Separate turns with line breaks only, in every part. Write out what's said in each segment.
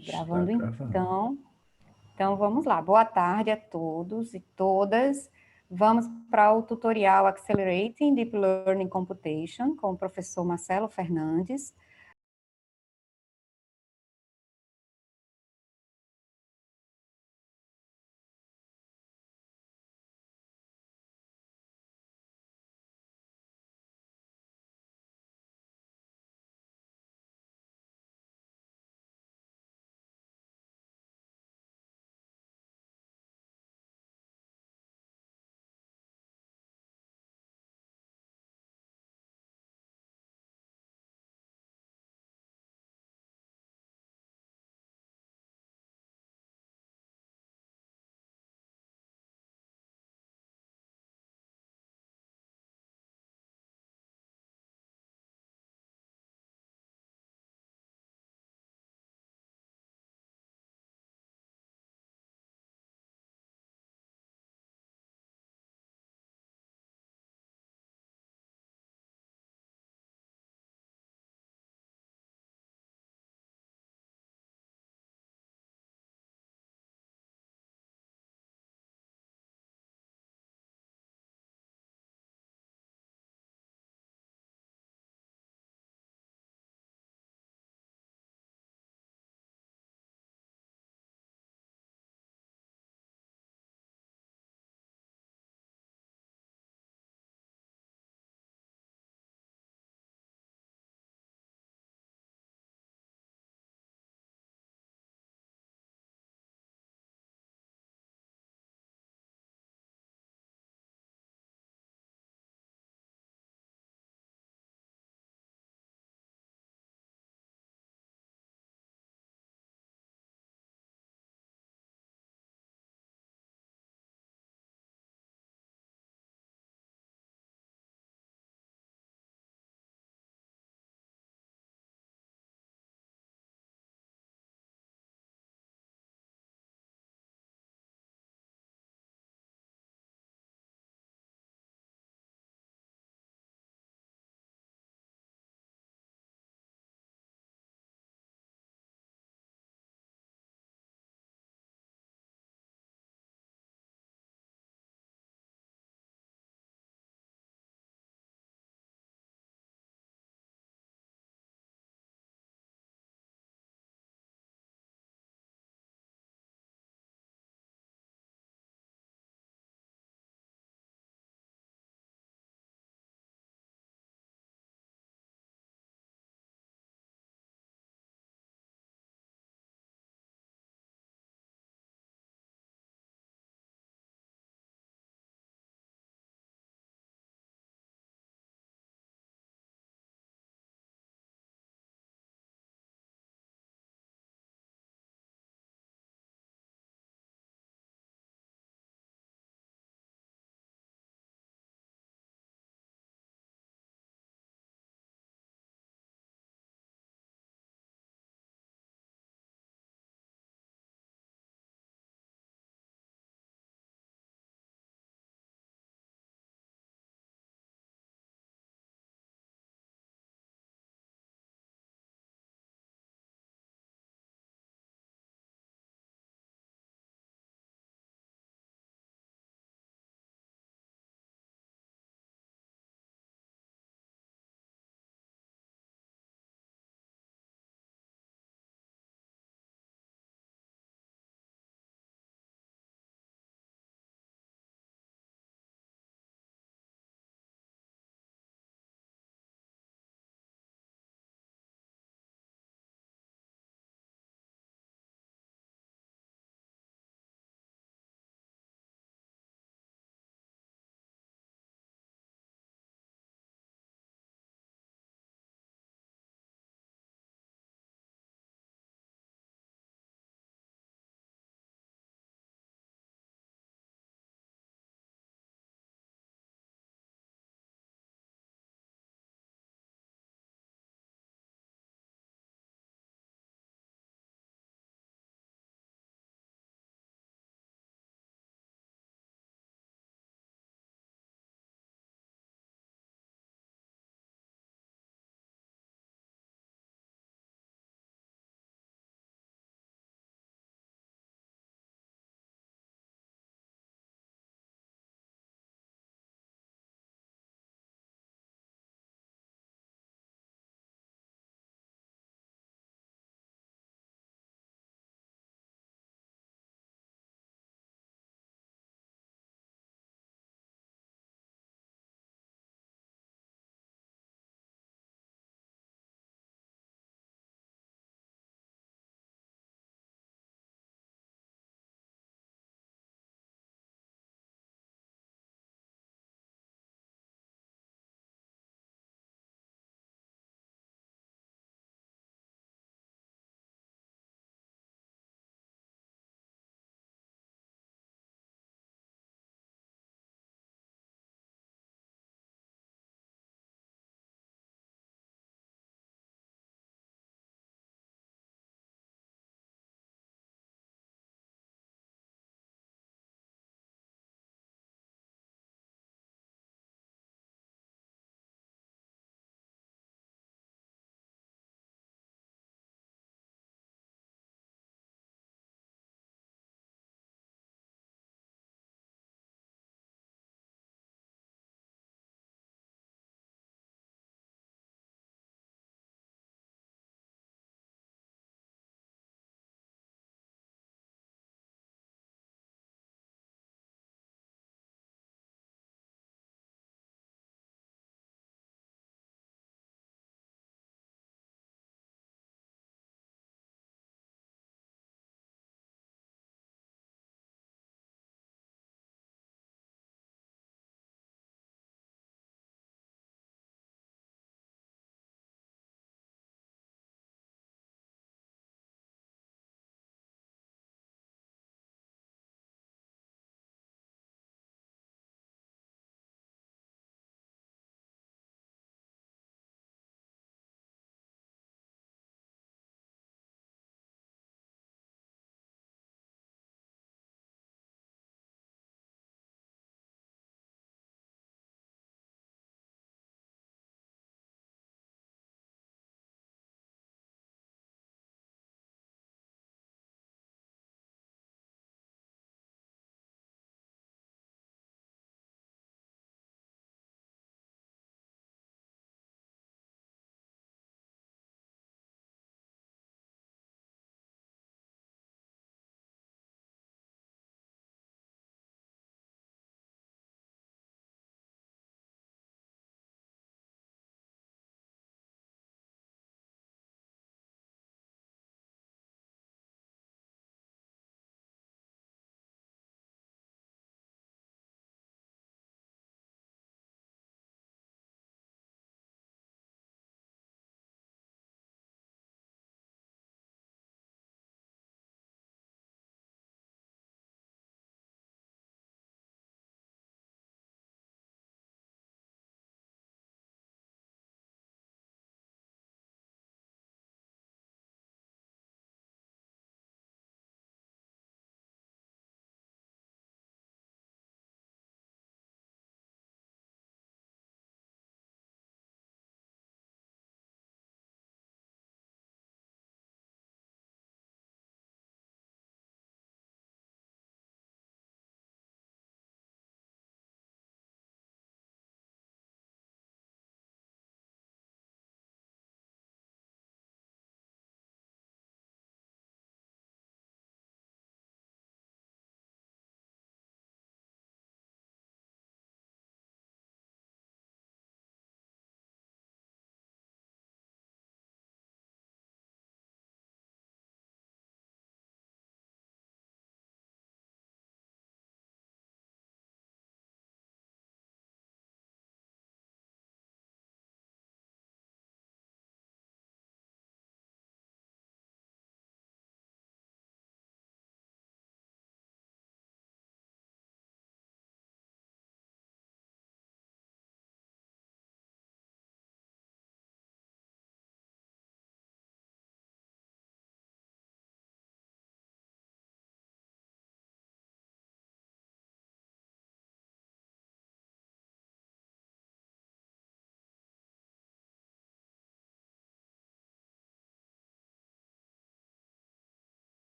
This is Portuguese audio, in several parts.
Está
Gravando
gravando.
então vamos lá. Boa tarde a todos e todas. Vamos para o tutorial Accelerating Deep Learning Computation com o professor Marcelo Fernandes.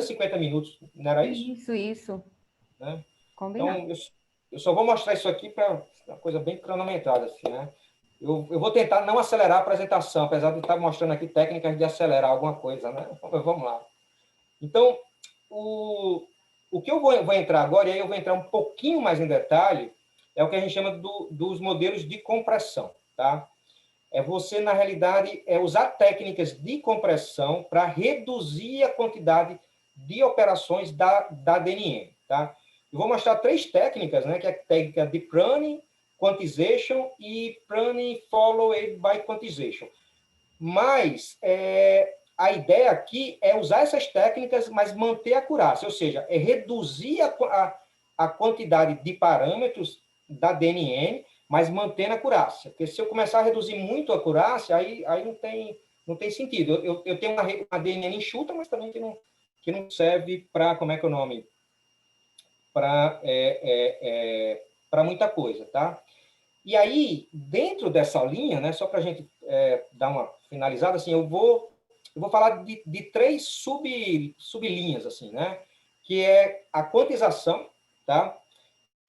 50 minutos, não era isso?
Isso.
Né?
Combinado.
Então, eu só vou mostrar isso aqui para uma coisa bem cronometrada, assim, né? Eu vou tentar não acelerar a apresentação, apesar de estar mostrando aqui técnicas de acelerar alguma coisa, né? Vamos lá. Então, o que eu vou entrar agora, e aí eu vou entrar um pouquinho mais em detalhe, é o que a gente chama dos modelos de compressão, tá? É você, na realidade, usar técnicas de compressão para reduzir a quantidade de operações da DNN, tá? Eu vou mostrar três técnicas, né? Que é a técnica de pruning, quantization e pruning followed by quantization. Mas a ideia aqui é usar essas técnicas, mas manter a acurácia, ou seja, é reduzir a quantidade de parâmetros da DNN, mas mantendo a acurácia. Porque se eu começar a reduzir muito a acurácia, aí não tem sentido. Eu tenho uma DNN enxuta, mas também que não serve para, como é que é o nome? Para muita coisa, tá? E aí, dentro dessa linha, né, só para a gente dar uma finalizada, assim, eu vou falar de três sublinhas, assim, né? Que é a quantização, tá?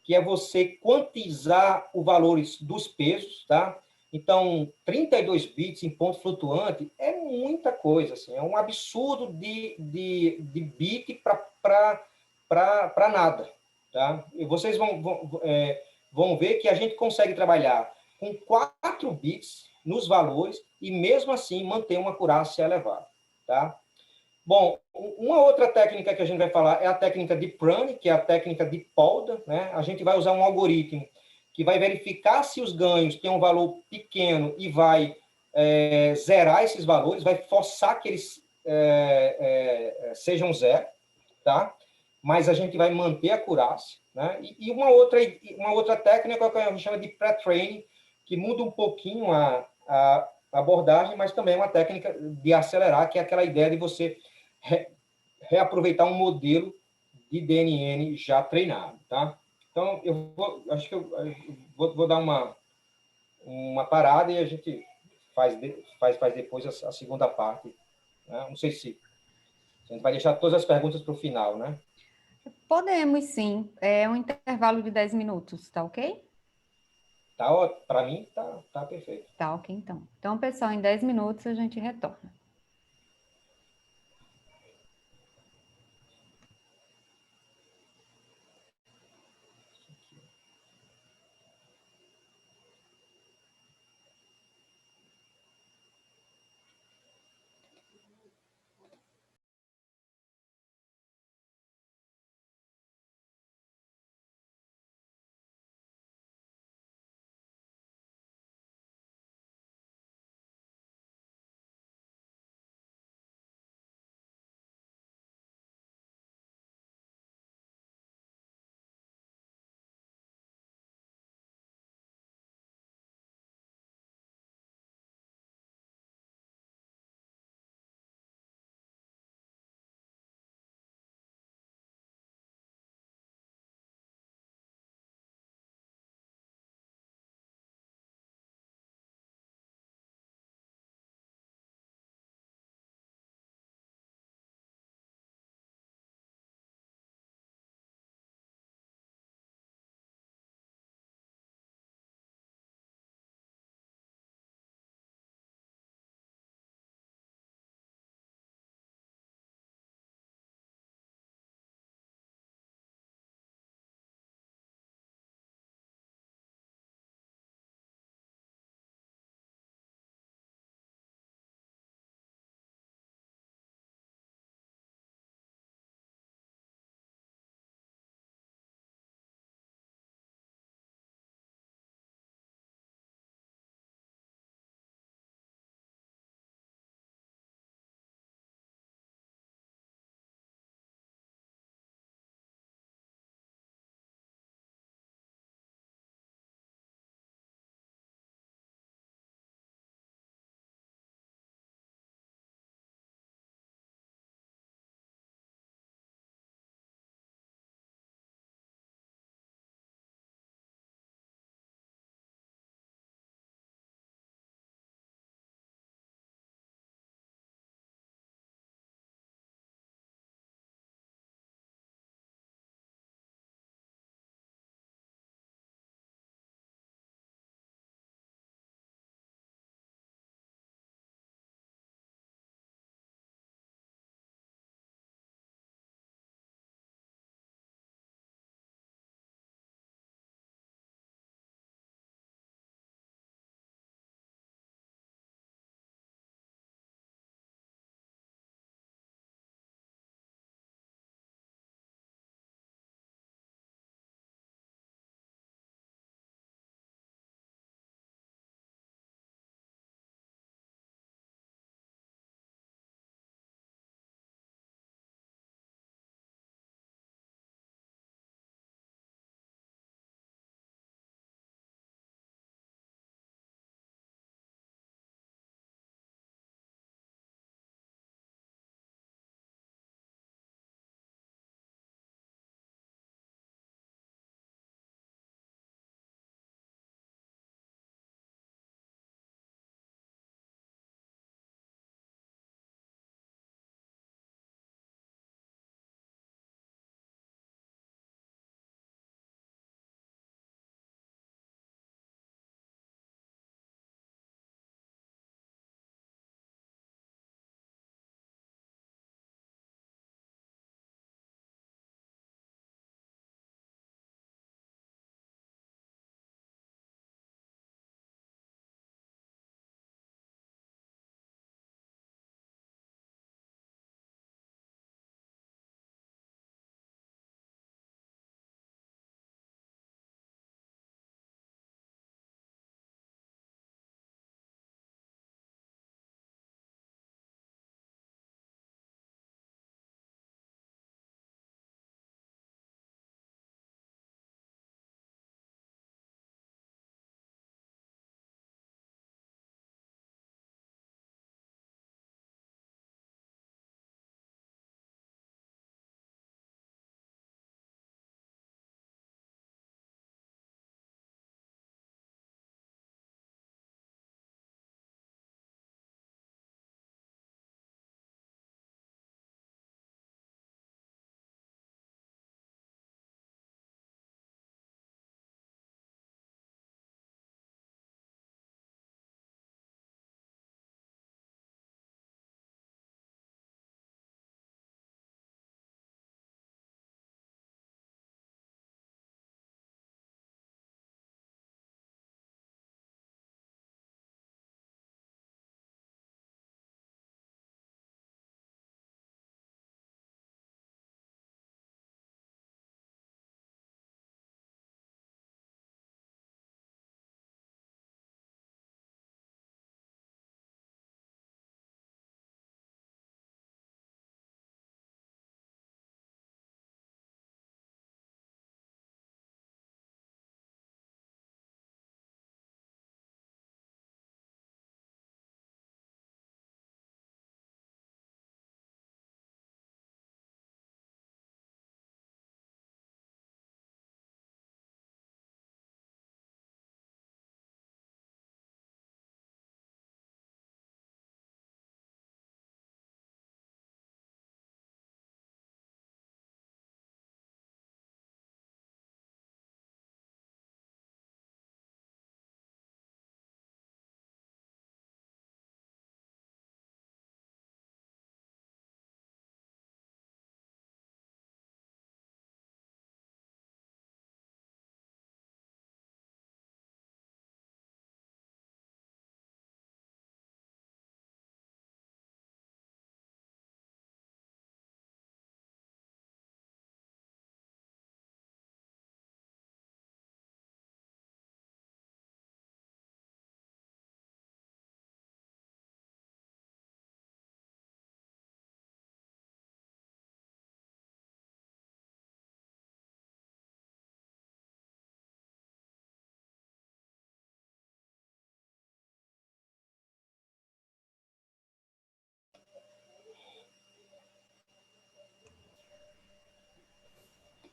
Que é você quantizar os valores dos pesos, tá? Então, 32 bits em ponto flutuante é muita coisa, assim, é um absurdo de bit para nada, tá? E vocês vão ver que a gente consegue trabalhar com 4 bits nos valores e, mesmo assim, manter uma acurácia elevada, tá? Bom, uma outra técnica que a gente vai falar é a técnica de pruning, que é a técnica de polda, né? A gente vai usar um algoritmo que vai verificar se os ganhos têm um valor pequeno e vai zerar esses valores, vai forçar que eles sejam zero, tá? Mas a gente vai manter a acurácia, né? E uma outra técnica que a gente chama de pré-training, que muda um pouquinho a abordagem, mas também é uma técnica de acelerar, que é aquela ideia de você reaproveitar um modelo de DNN já treinado, tá? Então, acho que eu vou dar uma parada e a gente faz depois a segunda parte, né? Não sei se a gente vai deixar todas as perguntas para o final, né?
Podemos sim. É um intervalo de 10 minutos, tá ok?
Tá, para mim, tá perfeito.
Tá ok, então. Então, pessoal, em 10 minutos a gente retorna.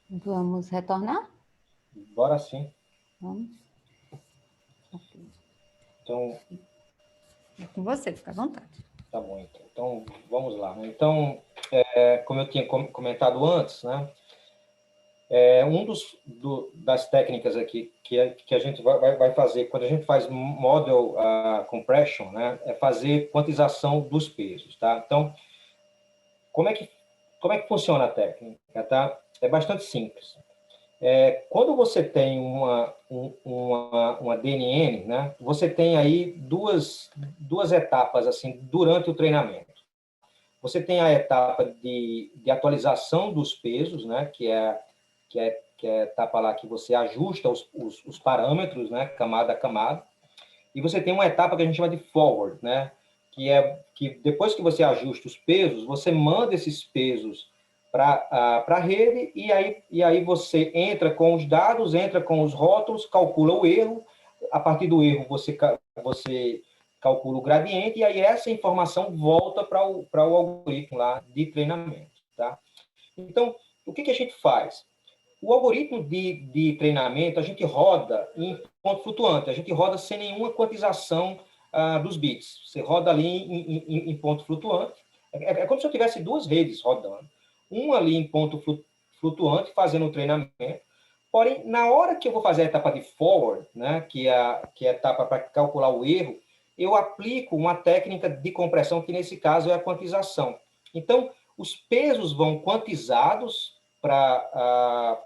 Vamos retornar?
Bora sim.
Vamos.
Então,
É com você, fica à vontade.
tá bom. Então vamos lá. Então, como eu tinha comentado antes, né? Das técnicas aqui que a gente vai fazer quando a gente faz model compression, né? É fazer quantização dos pesos, tá? Então, como é que funciona a técnica, tá? É bastante simples. Quando você tem uma DNN, né, você tem aí duas etapas assim durante o treinamento. Você tem a etapa de atualização dos pesos, né, que é a etapa lá que você ajusta os parâmetros, né, camada a camada. E você tem uma etapa que a gente chama de forward, né, que depois que você ajusta os pesos, você manda esses pesos para a rede e aí você entra com os dados, entra com os rótulos, calcula o erro. A partir do erro, você calcula o gradiente e aí essa informação volta para o algoritmo lá de treinamento. Tá? Então, o que a gente faz? O algoritmo de treinamento, a gente roda em ponto flutuante, a gente roda sem nenhuma quantização dos bits. Você roda ali em ponto flutuante. É como se eu tivesse duas redes rodando. Uma ali em ponto flutuante, fazendo o treinamento. Porém, na hora que eu vou fazer a etapa de forward, né, que é a etapa para calcular o erro, eu aplico uma técnica de compressão, que nesse caso é a quantização. Então, os pesos vão quantizados para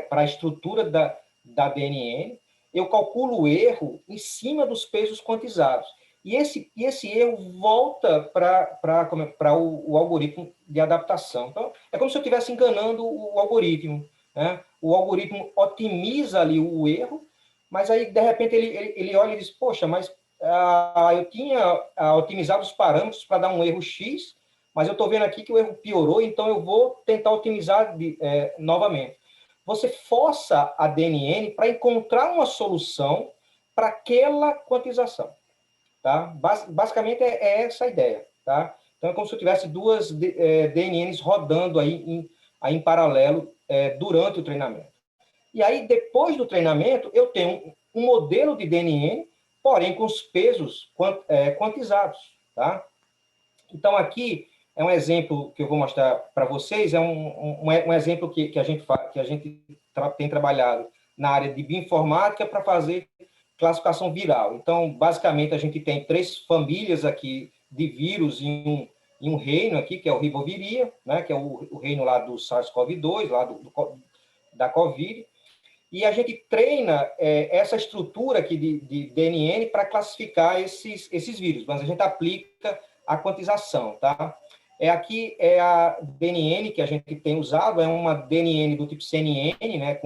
a estrutura da DNN, eu calculo o erro em cima dos pesos quantizados. E esse erro volta para o algoritmo de adaptação. Então, é como se eu estivesse enganando o algoritmo. Né? O algoritmo otimiza ali o erro, mas aí, de repente, ele olha e diz, poxa, mas eu tinha otimizado os parâmetros para dar um erro X, mas eu estou vendo aqui que o erro piorou, então eu vou tentar otimizar novamente. Você força a DNN para encontrar uma solução para aquela quantização. Tá? Basicamente é essa a ideia. Tá? Então é como se eu tivesse duas DNNs rodando aí em paralelo durante o treinamento. E aí, depois do treinamento, eu tenho um modelo de DNN, porém com os pesos quantizados. Tá? Então, aqui é um exemplo que eu vou mostrar para vocês, é um exemplo que a gente tem trabalhado na área de bioinformática para fazer classificação viral. Então, basicamente, a gente tem 3 famílias aqui de vírus em um reino aqui, que é o riboviria, né, que é o reino lá do SARS-CoV-2, lá da COVID, e a gente treina essa estrutura aqui de DNN para classificar esses vírus, mas a gente aplica a quantização, tá? Aqui é a DNN que a gente tem usado, é uma DNN do tipo CNN, né,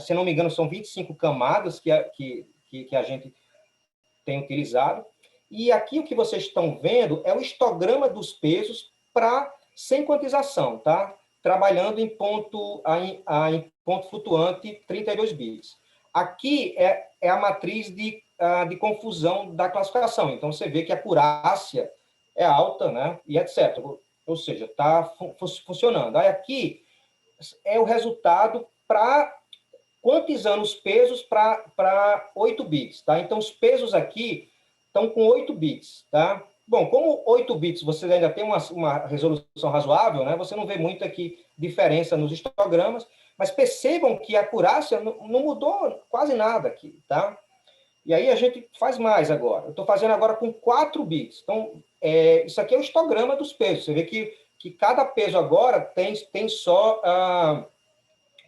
se não me engano, são 25 camadas que a gente tem utilizado. E aqui o que vocês estão vendo é o histograma dos pesos sem quantização, tá? Trabalhando em ponto flutuante 32 bits. Aqui é a matriz de confusão da classificação. Então, você vê que a acurácia é alta, né? E etc. Ou seja, está funcionando. Aí aqui é o resultado quantizando os pesos para 8 bits, tá? Então, os pesos aqui estão com 8 bits, tá? Bom, como 8 bits você ainda tem uma resolução razoável, né? Você não vê muito aqui diferença nos histogramas, mas percebam que a acurácia não mudou quase nada aqui, tá? E aí a gente faz mais agora. Eu estou fazendo agora com 4 bits. Então, isso aqui é o histograma dos pesos. Você vê que cada peso agora tem só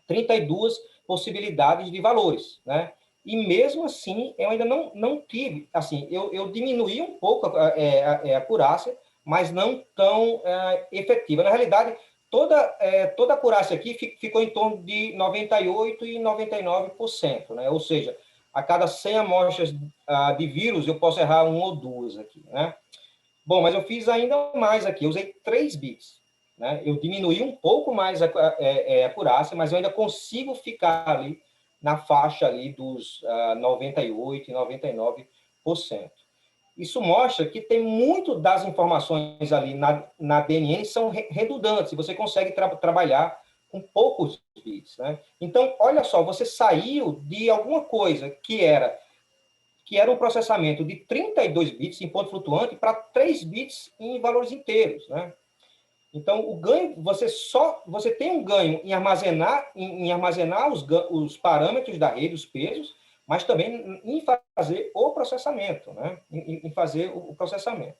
32 possibilidades de valores, né? E mesmo assim, eu ainda não tive, assim, eu diminuí um pouco a acurácia, mas não tão efetiva. Na realidade, toda a acurácia aqui ficou em torno de 98% e 99%, né? Ou seja, a cada 100 amostras de vírus, eu posso errar 1 ou 2 aqui, né? Bom, mas eu fiz ainda mais aqui, eu usei 3 bits. Né? Eu diminuí um pouco mais a acurácia, mas eu ainda consigo ficar ali na faixa ali dos 98% e 99%. Isso mostra que tem muito das informações ali na DNN são redundantes, e você consegue trabalhar com poucos bits, né? Então, olha só, você saiu de alguma coisa que era um processamento de 32 bits em ponto flutuante para 3 bits em valores inteiros, né? Então, o ganho, você tem um ganho em armazenar, os parâmetros da rede, os pesos, mas também em fazer o processamento, né? Em fazer o processamento.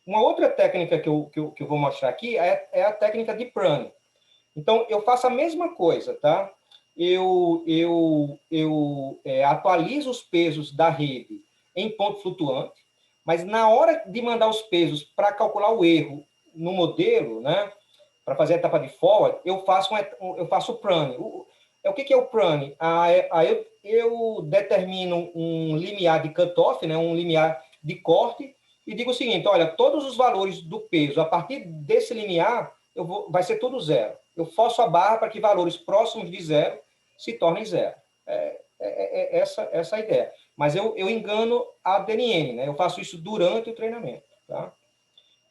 Uma outra técnica que eu vou mostrar aqui é a técnica de pruning. Então, eu faço a mesma coisa, tá? Eu atualizo os pesos da rede em ponto flutuante, mas na hora de mandar os pesos para calcular o erro no modelo, né, para fazer a etapa de forward, eu faço o pruning. O que é o pruning? Eu determino um limiar de cutoff, né, um limiar de corte, e digo o seguinte, olha, todos os valores do peso, a partir desse limiar, vai ser tudo zero. Eu forço a barra para que valores próximos de zero se tornem zero. Essa a ideia. Mas eu engano a DNN, né? Eu faço isso durante o treinamento. Tá?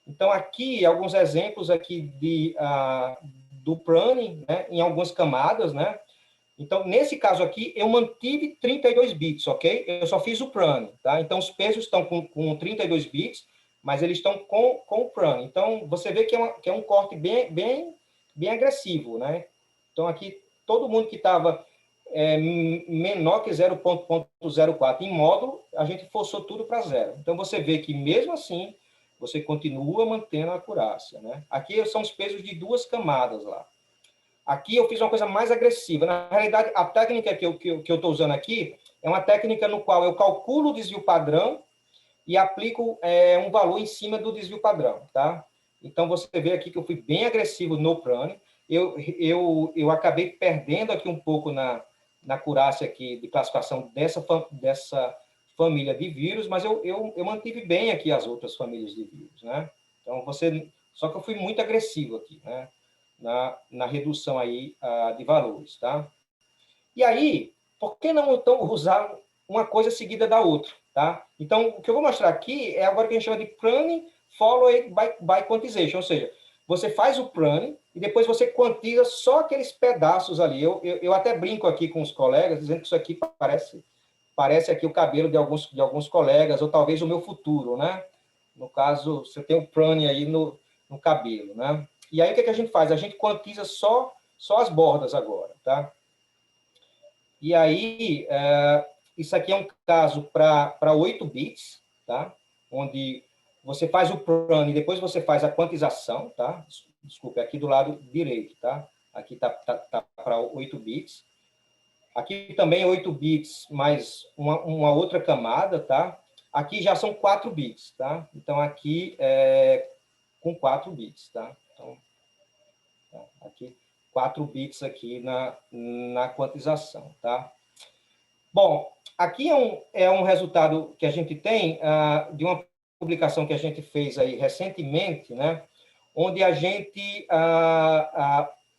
Então, aqui, alguns exemplos aqui do pruning, né? Em algumas camadas, né? Então, nesse caso aqui, eu mantive 32 bits, ok? Eu só fiz o pruning, tá? Então, os pesos estão com 32 bits, mas eles estão com o pruning. Então, você vê que é um corte bem agressivo, né? Então, aqui, todo mundo que estava menor que 0,04 em módulo, a gente forçou tudo para zero. Então, você vê que, mesmo assim, você continua mantendo a acurácia, né? Aqui são os pesos de 2 camadas lá. Aqui eu fiz uma coisa mais agressiva. Na realidade, a técnica que eu estou usando aqui é uma técnica no qual eu calculo o desvio padrão e aplico um valor em cima do desvio padrão, tá? Então, você vê aqui que eu fui bem agressivo no pruning. Eu acabei perdendo aqui um pouco na acurácia aqui de classificação dessa família de vírus, mas eu mantive bem aqui as outras famílias de vírus, né? Então, só que eu fui muito agressivo aqui, né? Na redução aí de valores, tá? E aí, por que não então usar uma coisa seguida da outra, tá? Então, o que eu vou mostrar aqui é agora o que a gente chama de pruning followed by quantization, ou seja, você faz o pruning e depois você quantiza só aqueles pedaços ali. Eu até brinco aqui com os colegas, dizendo que isso aqui parece aqui o cabelo de alguns colegas, ou talvez o meu futuro, né? No caso, você tem o pruning aí no cabelo, né? E aí, o que a gente faz? A gente quantiza só as bordas agora, tá? E aí, isso aqui é um caso para 8 bits, tá? Onde você faz o pruning e depois você faz a quantização, tá? Desculpe, aqui do lado direito, tá? Aqui tá para 8 bits. Aqui também 8 bits mais uma outra camada, tá? Aqui já são 4 bits, tá? Então, aqui com 4 bits, tá? Então, aqui, 4 bits aqui na quantização, tá? Bom, aqui é um resultado que a gente tem de uma publicação que a gente fez aí recentemente, né? Onde a gente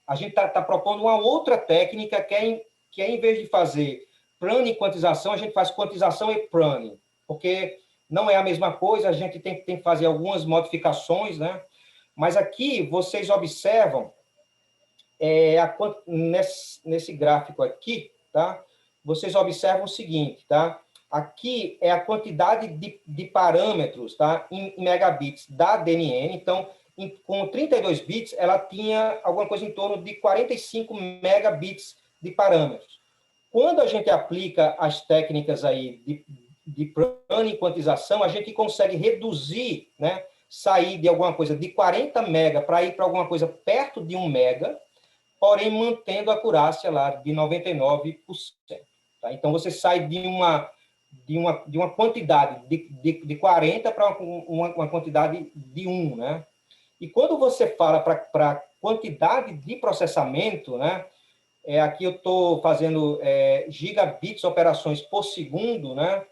está propondo uma outra técnica que é em vez de fazer pruning e quantização, a gente faz quantização e pruning, porque não é a mesma coisa, a gente tem que fazer algumas modificações, né? Mas aqui vocês observam nesse gráfico aqui, tá? Vocês observam o seguinte, tá? Aqui é a quantidade de parâmetros, tá? Em megabits da DNN. Então, com 32 bits, ela tinha alguma coisa em torno de 45 megabits de parâmetros. Quando a gente aplica as técnicas aí de pruning e quantização, a gente consegue reduzir, né? Sair de alguma coisa de 40 mega para ir para alguma coisa perto de 1 mega, porém mantendo a acurácia lá de 99%. Tá? Então, você sai de uma quantidade de 40 para uma quantidade de 1, né? E quando você fala para quantidade de processamento, né? Aqui eu estou fazendo gigabits operações por segundo, né?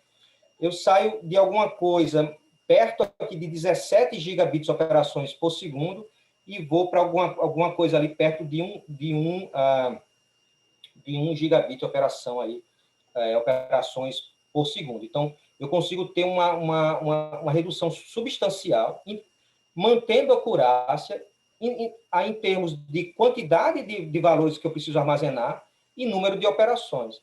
Eu saio de alguma coisa perto aqui de 17 gigabits operações por segundo e vou para alguma coisa ali perto de 1 gigabit operação aí, operações por segundo. Então, eu consigo ter uma redução substancial, mantendo a acurácia em termos de quantidade de valores que eu preciso armazenar e número de operações.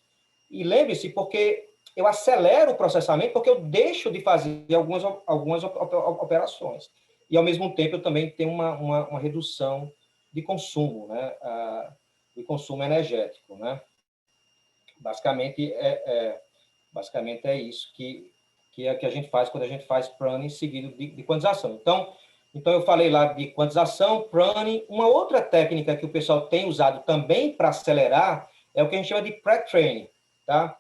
E lembre-se, porque eu acelero o processamento, porque eu deixo de fazer algumas operações. E, ao mesmo tempo, eu também tenho uma redução de consumo, né? De consumo energético, né? Basicamente, basicamente é isso que a gente faz quando a gente faz pruning seguido de quantização. Então, eu falei lá de quantização, pruning. Uma outra técnica que o pessoal tem usado também para acelerar é o que a gente chama de pré-training, tá?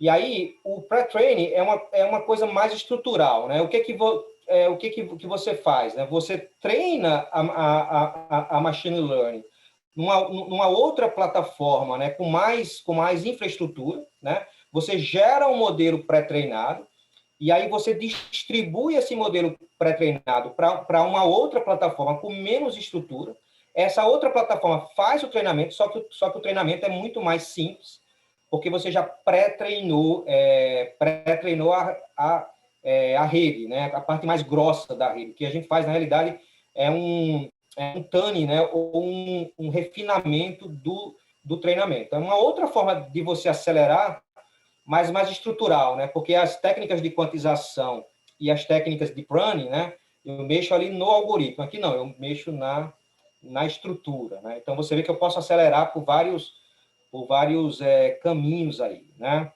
E aí, o pré-training é uma coisa mais estrutural, né? O que você faz, né? Você treina a machine learning numa outra plataforma, né? Com mais infraestrutura, né? Você gera um modelo pré-treinado e aí você distribui esse modelo pré-treinado para uma outra plataforma com menos estrutura. Essa outra plataforma faz o treinamento, só que o treinamento é muito mais simples, porque você já pré-treinou a rede, né? A parte mais grossa da rede. O que a gente faz, na realidade, é um tuning, né? Ou um refinamento do treinamento. É uma outra forma de você acelerar, mas mais estrutural, né? Porque as técnicas de quantização e as técnicas de pruning, né? Eu mexo ali no algoritmo. Aqui não, eu mexo na estrutura, né? Então, você vê que eu posso acelerar por vários caminhos aí, né?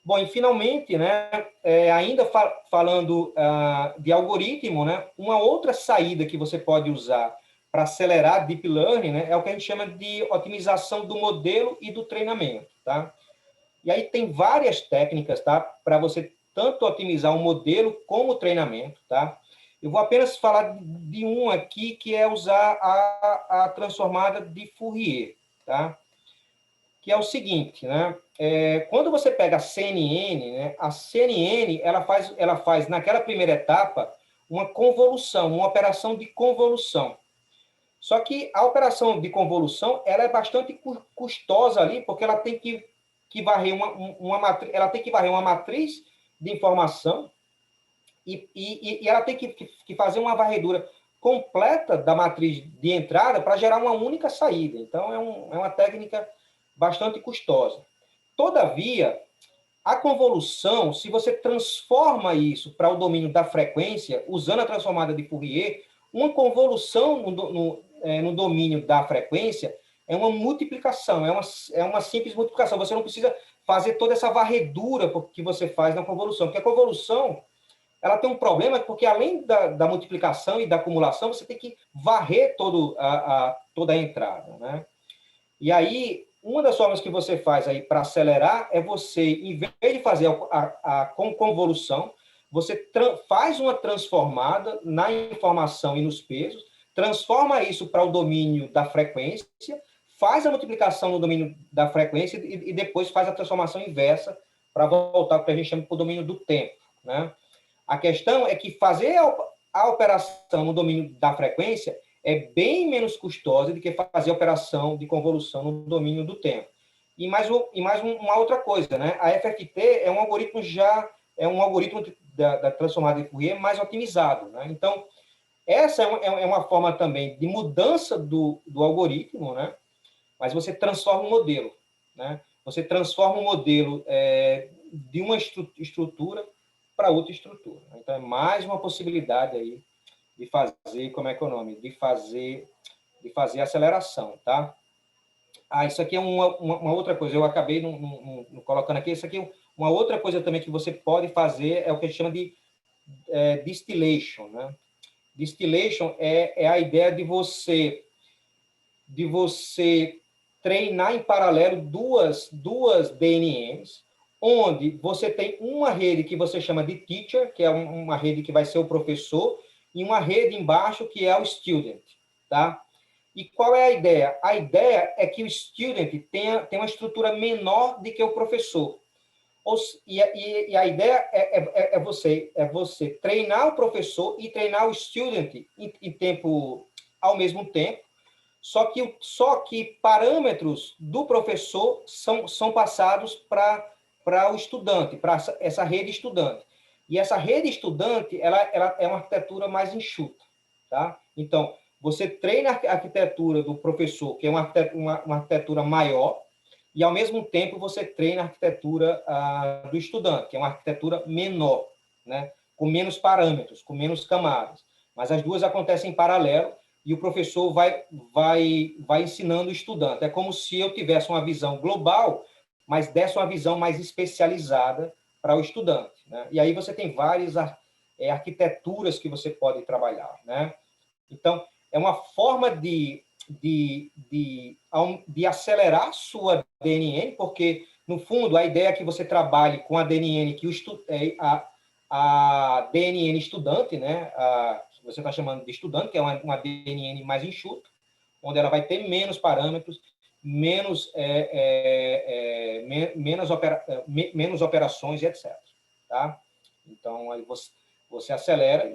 Bom, e finalmente, né, ainda falando de algoritmo, né, uma outra saída que você pode usar para acelerar Deep Learning, né, é o que a gente chama de otimização do modelo e do treinamento, tá? E aí tem várias técnicas, tá, para você tanto otimizar o modelo como o treinamento, tá? Eu vou apenas falar de um aqui, que é usar a transformada de Fourier, tá? Que é o seguinte, né? Quando você pega a CNN, né? A CNN ela faz naquela primeira etapa uma convolução, uma operação de convolução. Só que a operação de convolução ela é bastante custosa ali, porque ela tem que varrer ela tem que varrer uma matriz de informação e ela tem que fazer uma varredura completa da matriz de entrada para gerar uma única saída. Então, é uma técnica bastante custosa. Todavia, a convolução, se você transforma isso para o domínio da frequência, usando a transformada de Fourier, uma convolução no domínio da frequência é uma multiplicação, é uma simples multiplicação. Você não precisa fazer toda essa varredura que você faz na convolução, porque a convolução ela tem um problema, porque além da multiplicação e da acumulação, você tem que varrer toda a entrada, né? E aí, uma das formas que você faz aí para acelerar é você, em vez de fazer a convolução, você faz uma transformada na informação e nos pesos, transforma isso para o domínio da frequência, faz a multiplicação no domínio da frequência e depois faz a transformação inversa para voltar para o que a gente chama de domínio do tempo, né? A questão é que fazer a operação no domínio da frequência é bem menos custosa do que fazer a operação de convolução no domínio do tempo. E mais uma outra coisa, né? A FFT é um algoritmo da transformada de Fourier mais otimizado, né? Então, essa é uma forma também de mudança do algoritmo, né? Mas você transforma o modelo, né? Você transforma o modelo de uma estrutura para outra estrutura. Então, é mais uma possibilidade aí de fazer, como é que é o nome? De fazer aceleração, tá? Isso aqui é uma outra coisa, eu acabei não colocando aqui, isso aqui é uma outra coisa também que você pode fazer, é o que a gente chama de distillation, né? Distillation é a ideia de você treinar em paralelo duas DNNs, onde você tem uma rede que você chama de teacher, que é uma rede que vai ser o professor, e uma rede embaixo que é o student, tá? E qual é a ideia? A ideia é que o student tenha uma estrutura menor do que o professor. E a ideia é você treinar o professor e treinar o student em tempo ao mesmo tempo, só que parâmetros do professor são passados para o estudante, para essa rede estudante. E essa rede estudante ela é uma arquitetura mais enxuta, tá? Então, você treina a arquitetura do professor, que é uma arquitetura maior, e, ao mesmo tempo, você treina a arquitetura do estudante, que é uma arquitetura menor, né? Com menos parâmetros, com menos camadas. Mas as duas acontecem em paralelo, e o professor vai ensinando o estudante. É como se eu tivesse uma visão global, mas desse uma visão mais especializada para o estudante, né? E aí você tem várias arquiteturas que você pode trabalhar, né? Então, é uma forma de acelerar sua DNN, porque, no fundo, a ideia é que você trabalhe com a DNN, a DNN estudante, né? Que você está chamando de estudante, que é uma DNN mais enxuta, onde ela vai ter menos parâmetros, menos operações, etc. Tá? Então, aí você acelera,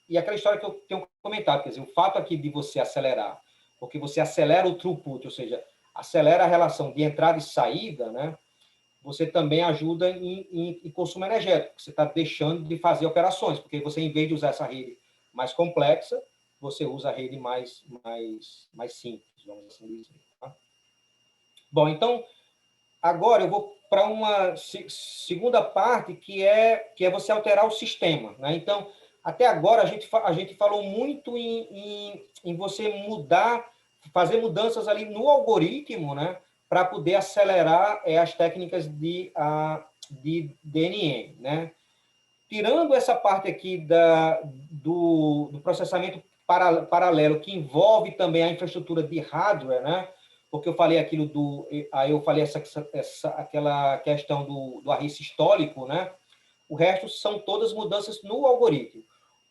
e aquela história que eu tenho comentado, quer dizer, o fato aqui de você acelerar, porque você acelera o throughput, ou seja, acelera a relação de entrada e saída, né? Você também ajuda em consumo energético, você está deixando de fazer operações, porque você, em vez de usar essa rede mais complexa, você usa a rede mais simples, vamos assim dizer. Tá? Bom, então, agora eu vou para uma segunda parte, que é você alterar o sistema, né? Então, até agora, a gente falou muito em você fazer mudanças ali no algoritmo, né? Para poder acelerar as técnicas de DNN, né? Tirando essa parte aqui do processamento paralelo, que envolve também a infraestrutura de hardware, né? Porque eu falei aí eu falei aquela questão do array sistólico, né? O resto são todas mudanças no algoritmo.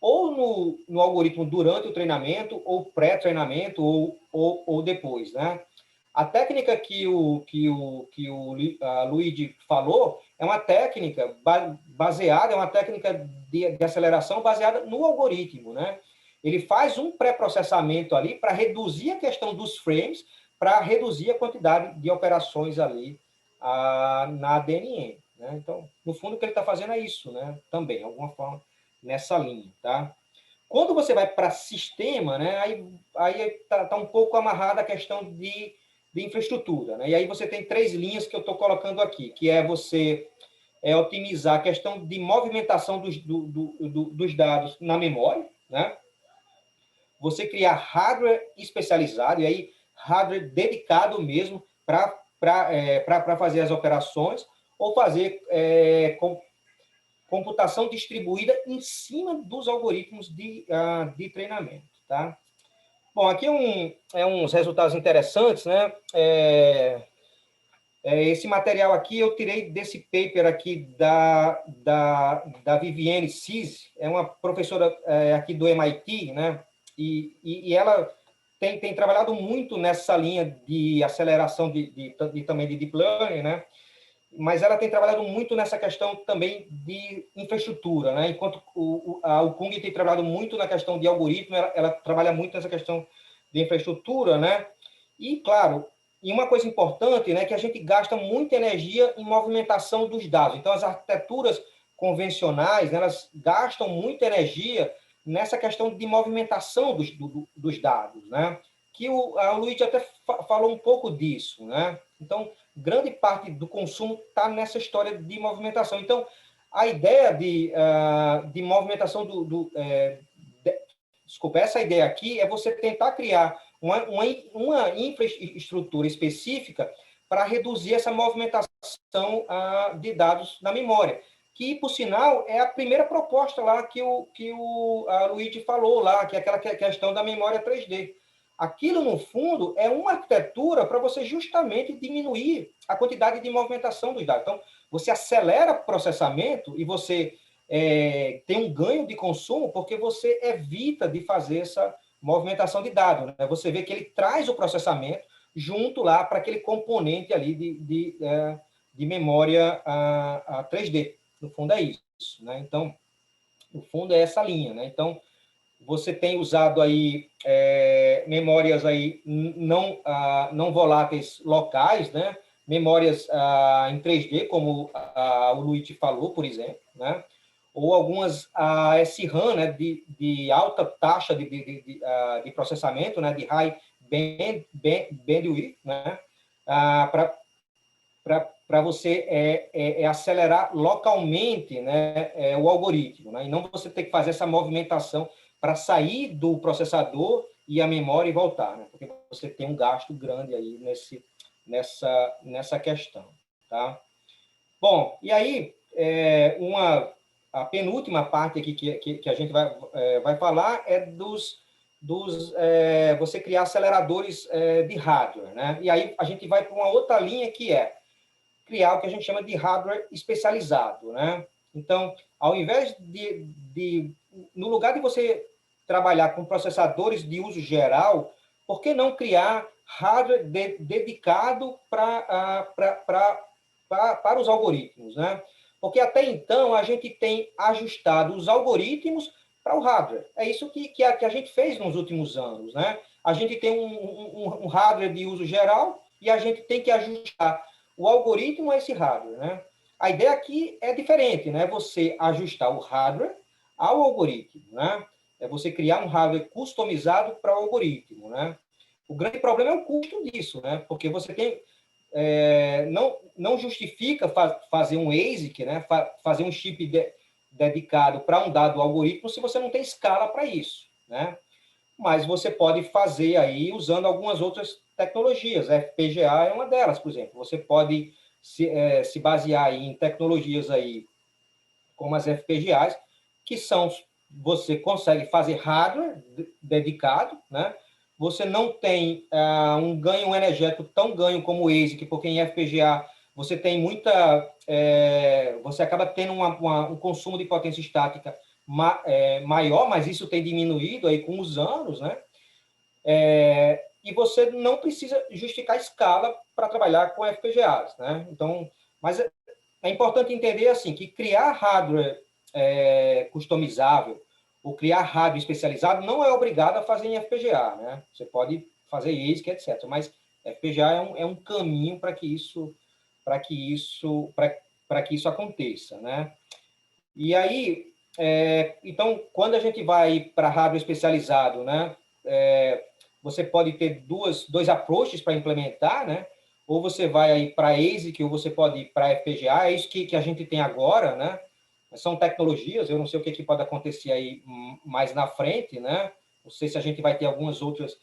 Ou no algoritmo durante o treinamento, ou pré-treinamento, ou depois, né? A técnica que o Luigi falou é uma técnica baseada, é uma técnica de aceleração baseada no algoritmo, né? Ele faz um pré-processamento ali para reduzir a questão dos frames, para reduzir a quantidade de operações ali na DNN, né? Então, no fundo, o que ele está fazendo é isso, né? Também, de alguma forma, nessa linha, tá? Quando você vai para sistema, né? Aí tá um pouco amarrada a questão de infraestrutura, né? E aí você tem 3 linhas que eu estou colocando aqui, que é você otimizar a questão de movimentação dos dados na memória, né? Você criar hardware especializado, e aí hardware dedicado mesmo para fazer as operações, ou fazer computação distribuída em cima dos algoritmos de treinamento, tá? Bom, aqui uns resultados interessantes, né? Esse material aqui eu tirei desse paper aqui da Vivienne Cis, é uma professora aqui do MIT, né? E ela tem trabalhado muito nessa linha de aceleração também de deep learning, né? Mas ela tem trabalhado muito nessa questão também de infraestrutura, né? Enquanto o Kung tem trabalhado muito na questão de algoritmo, ela trabalha muito nessa questão de infraestrutura, né? E, claro, e uma coisa importante, né, que a gente gasta muita energia em movimentação dos dados. Então, as arquiteturas convencionais, né, elas gastam muita energia nessa questão de movimentação dos dados, né? Que o Luigi até falou um pouco disso, né? Então, grande parte do consumo está nessa história de movimentação. Então, a ideia de movimentação desculpa, essa ideia aqui é você tentar criar uma infraestrutura específica para reduzir essa movimentação de dados na memória, que, por sinal, é a primeira proposta lá que o Luigi falou lá, que é aquela questão da memória 3D. Aquilo, no fundo, é uma arquitetura para você justamente diminuir a quantidade de movimentação dos dados. Então, você acelera o processamento e você tem um ganho de consumo porque você evita de fazer essa movimentação de dados, né? Você vê que ele traz o processamento junto lá para aquele componente ali de memória 3D. No fundo é isso, né? Então, no fundo é essa linha, né? Então, você tem usado aí memórias aí não voláteis locais, né? Memórias em 3D, como o Luigi falou, por exemplo, né? ou algumas SRAM, né, de alta taxa de processamento, né, de high bandwidth, né, para você acelerar localmente, né, o algoritmo, né, e não você ter que fazer essa movimentação para sair do processador e a memória e voltar, né, porque você tem um gasto grande aí nessa questão. Tá? Bom, e aí, a penúltima parte aqui que a gente vai falar é você criar aceleradores de hardware, né? E aí a gente vai para uma outra linha que é criar o que a gente chama de hardware especializado, né? Então, ao invés no lugar de você trabalhar com processadores de uso geral, por que não criar hardware dedicado para os algoritmos, né? Porque até então a gente tem ajustado os algoritmos para o hardware. É isso que a gente fez nos últimos anos, né? A gente tem um hardware de uso geral e a gente tem que ajustar o algoritmo a esse hardware, né? A ideia aqui é diferente, né? Você ajustar o hardware ao algoritmo, né? É você criar um hardware customizado para o algoritmo, né? O grande problema é o custo disso, né? Porque você tem não justifica fazer um ASIC, né? Fazer um chip dedicado para um dado algoritmo se você não tem escala para isso, né? Mas você pode fazer aí usando algumas outras tecnologias. A FPGA é uma delas, por exemplo. Você pode se basear aí em tecnologias aí como as FPGAs, que você consegue fazer hardware dedicado, né? Você não tem um ganho energético tão ganho como o ASIC, porque em FPGA você tem você acaba tendo um consumo de potência estática maior, mas isso tem diminuído aí com os anos, né? E você não precisa justificar escala para trabalhar com FPGAs, né? Então, mas é importante entender assim que criar hardware customizável ou criar hardware especializado não é obrigado a fazer em FPGA, né? Você pode fazer ASIC, etc. Mas FPGA é um caminho para que isso aconteça, né? E aí, então, quando a gente vai para hardware especializado, né? Você pode ter dois approaches para implementar, né? Ou você vai aí para ASIC, ou você pode ir para FPGA, é isso que a gente tem agora, né? São tecnologias, eu não sei o que pode acontecer aí mais na frente, né? Não sei se a gente vai ter algumas outras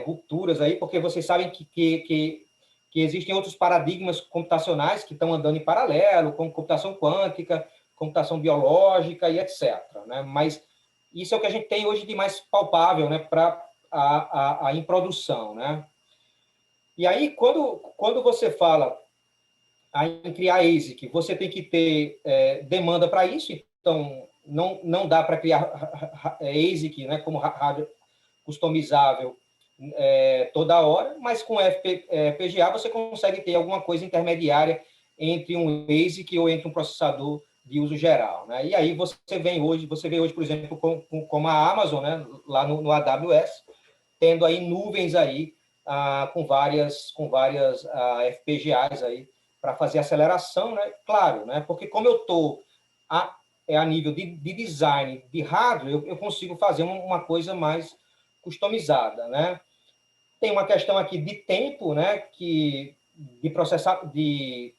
rupturas aí, porque vocês sabem que existem outros paradigmas computacionais que estão andando em paralelo, como computação quântica, computação biológica e etc. Né? Mas isso é o que a gente tem hoje de mais palpável, né, para em produção, né? E aí, quando você fala em criar ASIC, você tem que ter demanda para isso, então não dá para criar ASIC, né, como hardware customizável toda hora, mas com FPGA você consegue ter alguma coisa intermediária entre um ASIC ou entre um processador de uso geral, né? E aí você vê hoje, por exemplo, como a Amazon, né, lá no AWS, tendo aí nuvens aí com várias FPGAs aí para fazer aceleração, né? Claro, né? Porque como eu estou a nível de design de hardware, eu consigo fazer uma coisa mais customizada, né? Tem uma questão aqui de tempo, né? De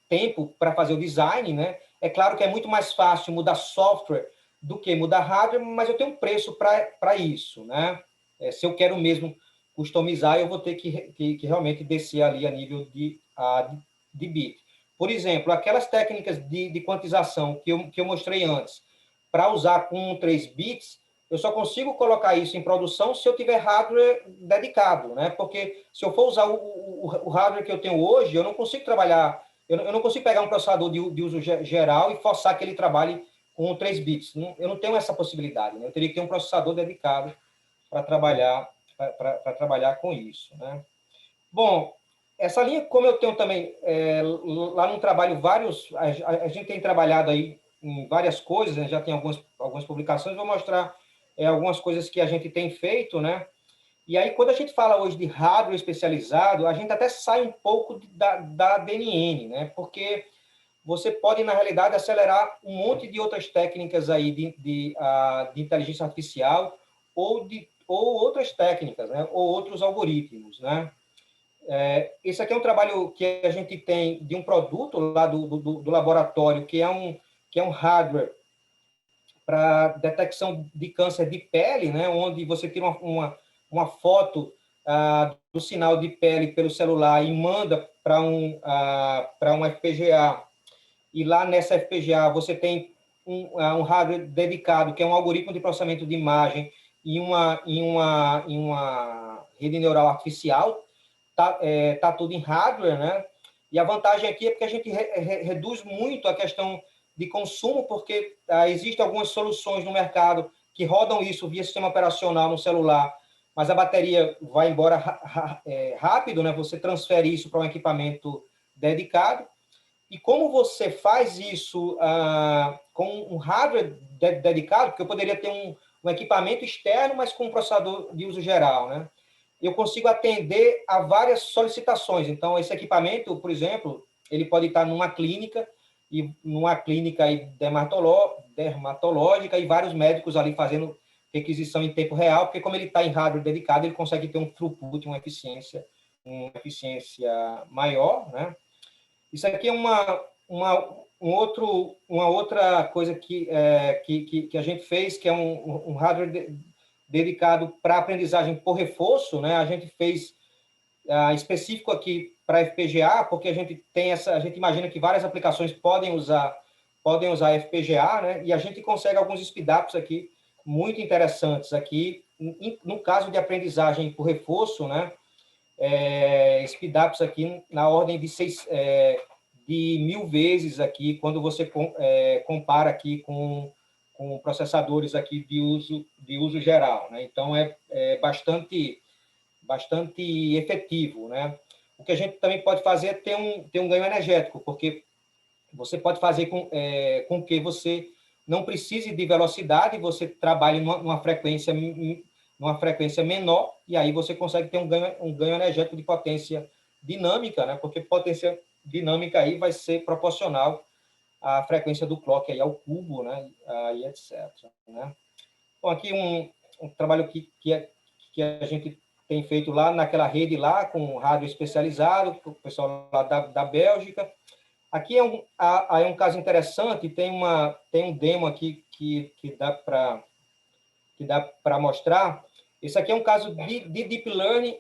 tempo para fazer o design, né? É claro que é muito mais fácil mudar software do que mudar hardware, mas eu tenho um preço para isso, né? Se eu quero mesmo customizar, eu vou ter que realmente descer ali a nível de bit. Por exemplo, aquelas técnicas de quantização que eu mostrei antes, para usar com 3 bits, eu só consigo colocar isso em produção se eu tiver hardware dedicado, né? Porque se eu for usar o hardware que eu tenho hoje, eu não consigo trabalhar, eu não consigo pegar um processador de uso geral e forçar que ele trabalhe com 3 bits. Eu não tenho essa possibilidade, né? Eu teria que ter um processador dedicado para trabalhar com isso, né? Bom, essa linha, como eu tenho também, lá no trabalho, a gente tem trabalhado aí em várias coisas, né? Já tem algumas publicações, vou mostrar algumas coisas que a gente tem feito, né? E aí, quando a gente fala hoje de hardware especializado, a gente até sai um pouco da DNN, né? Porque você pode, na realidade, acelerar um monte de outras técnicas aí de inteligência artificial ou outras técnicas, né? Ou outros algoritmos, né? Esse aqui é um trabalho que a gente tem de um produto lá do laboratório, que é um hardware para detecção de câncer de pele, né? Onde você tira uma foto do sinal de pele pelo celular e manda para um FPGA, e lá nessa FPGA você tem um hardware dedicado, que é um algoritmo de processamento de imagem e uma rede neural artificial, tá tudo em hardware, né? E a vantagem aqui é porque a gente reduz muito a questão de consumo, porque existem algumas soluções no mercado que rodam isso via sistema operacional no celular, mas a bateria vai embora rápido, né? Você transfere isso para um equipamento dedicado. E como você faz isso com um hardware dedicado, porque eu poderia ter um equipamento externo, mas com um processador de uso geral, né? Eu consigo atender a várias solicitações. Então, esse equipamento, por exemplo, ele pode estar numa clínica aí dermatológica, e vários médicos ali fazendo requisição em tempo real, porque como ele está em hardware dedicado, ele consegue ter um throughput, uma eficiência maior, né? Isso aqui é uma outra coisa que a gente fez, que é um hardware dedicado para aprendizagem por reforço, né? A gente fez específico aqui para FPGA, porque a gente imagina que várias aplicações podem usar FPGA, né? E a gente consegue alguns speedups aqui muito interessantes aqui, no caso de aprendizagem por reforço, né? Speedups aqui na ordem de 1000 vezes aqui, quando você compara aqui com processadores aqui de uso geral, né? Então, é bastante efetivo, né? O que a gente também pode fazer é ter um ganho energético, porque você pode fazer com que você não precise de velocidade, você trabalhe numa frequência menor, e aí você consegue ter um ganho energético de potência dinâmica, né? Porque potência dinâmica aí vai ser proporcional à frequência do clock aí ao cubo, né? Aí, etc. Né? Bom, aqui um trabalho que a gente tem feito lá naquela rede lá, com hardware especializado, com o pessoal lá da Bélgica. Aqui é um caso interessante, tem um demo aqui que dá para mostrar. Esse aqui é um caso de Deep Learning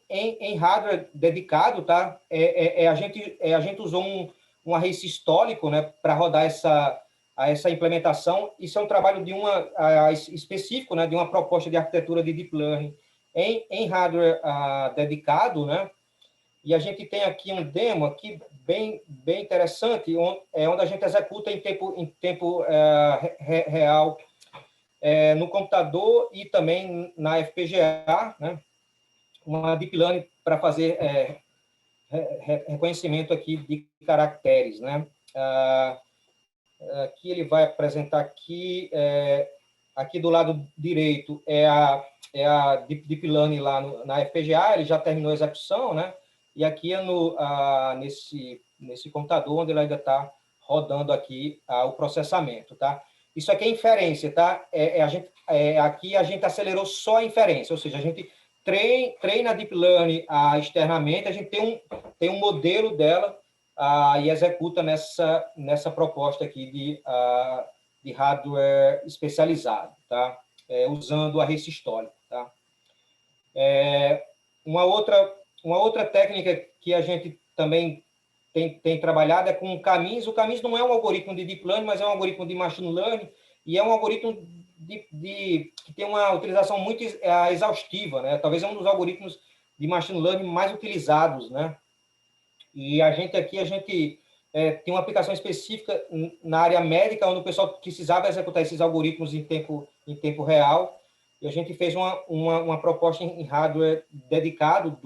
em hardware dedicado, tá? A gente usou um array sistólico, né, para rodar essa implementação. Isso é um trabalho específico, né, de uma proposta de arquitetura de Deep Learning em hardware dedicado, né? E a gente tem aqui um demo aqui bem interessante, onde a gente executa em tempo real no computador e também na FPGA, né? Uma Deep Learning para fazer reconhecimento aqui de caracteres, né? Aqui ele vai apresentar aqui do lado direito é a Deep Learning lá na FPGA, ele já terminou a execução, né? E aqui é nesse computador, onde ele ainda está rodando aqui o processamento, tá? Isso aqui é inferência, tá? Aqui a gente acelerou só a inferência, ou seja, a gente treina a Deep Learning externamente, a gente tem um modelo dela e executa nessa proposta aqui de hardware especializado, tá? Usando o array sistólico, tá? Uma outra técnica que a gente também tem trabalhado é com o Camis. O Camis não é um algoritmo de Deep Learning, mas é um algoritmo de Machine Learning, e é um algoritmo que tem uma utilização muito exaustiva, né? Talvez é um dos algoritmos de Machine Learning mais utilizados, né? E a gente tem uma aplicação específica na área médica, onde o pessoal precisava executar esses algoritmos em tempo real, e a gente fez uma proposta em hardware dedicado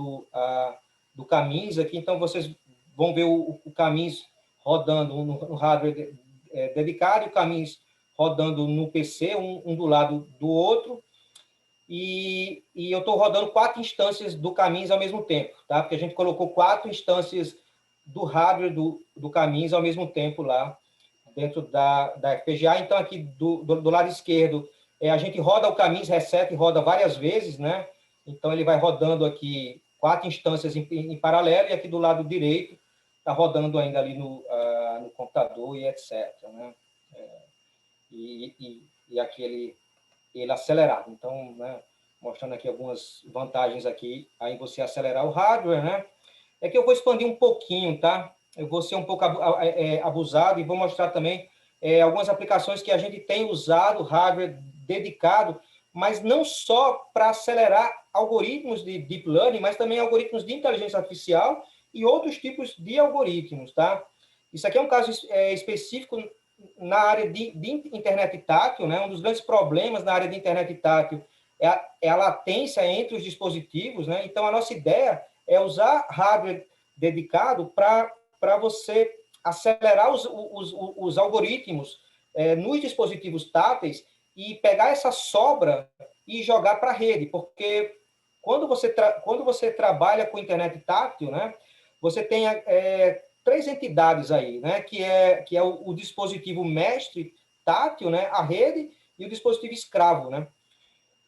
do Camis aqui. Então, vocês vão ver o Camis rodando no hardware dedicado, e o Camis rodando no PC, um do lado do outro, e eu estou rodando 4 instâncias do Camis ao mesmo tempo, tá? Porque a gente colocou 4 instâncias do hardware do Caminhos ao mesmo tempo lá dentro da FPGA. Então, aqui do lado esquerdo, a gente roda o Caminhos, reseta e roda várias vezes, né? Então, ele vai rodando aqui 4 instâncias em paralelo, e aqui do lado direito está rodando ainda ali no computador e etc. Né? E aqui ele acelerado. Então, né, mostrando aqui algumas vantagens aqui, aí você acelerar o hardware, né? É que eu vou expandir um pouquinho, tá? Eu vou ser um pouco abusado e vou mostrar também algumas aplicações que a gente tem usado hardware dedicado, mas não só para acelerar algoritmos de deep learning, mas também algoritmos de inteligência artificial e outros tipos de algoritmos, tá? Isso aqui é um caso específico na área de internet tátil, né? Um dos grandes problemas na área de internet tátil é a latência entre os dispositivos, né? Então, a nossa ideia é usar hardware dedicado para você acelerar os algoritmos nos dispositivos táteis e pegar essa sobra e jogar para a rede, porque quando você trabalha com internet tátil, né, você tem 3 entidades aí, né, que é o dispositivo mestre tátil, né, a rede, e o dispositivo escravo, né?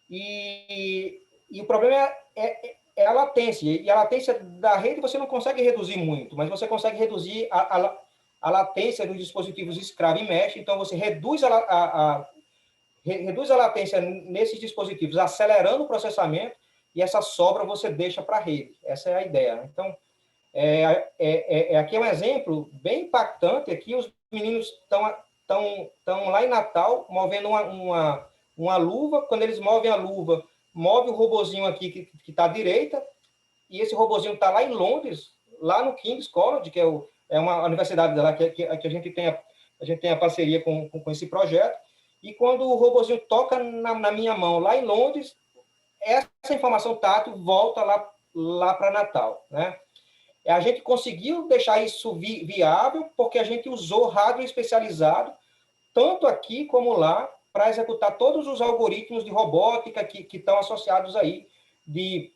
E o problema é a latência. E a latência da rede você não consegue reduzir muito, mas você consegue reduzir a latência dos dispositivos escravo e mesh. Então, você reduz reduz a latência nesses dispositivos, acelerando o processamento, e essa sobra você deixa para a rede. Essa é a ideia. Então, aqui é um exemplo bem impactante. Aqui os meninos estão lá em Natal, movendo uma luva. Quando eles movem a luva, move o robozinho aqui que está à direita, e esse robozinho está lá em Londres, lá no King's College, que é uma universidade lá que a gente tem a parceria com esse projeto. E quando o robozinho toca na minha mão lá em Londres, essa informação tátil volta lá para Natal, né? A gente conseguiu deixar isso viável porque a gente usou hardware especializado, tanto aqui como lá, para executar todos os algoritmos de robótica que estão associados aí, de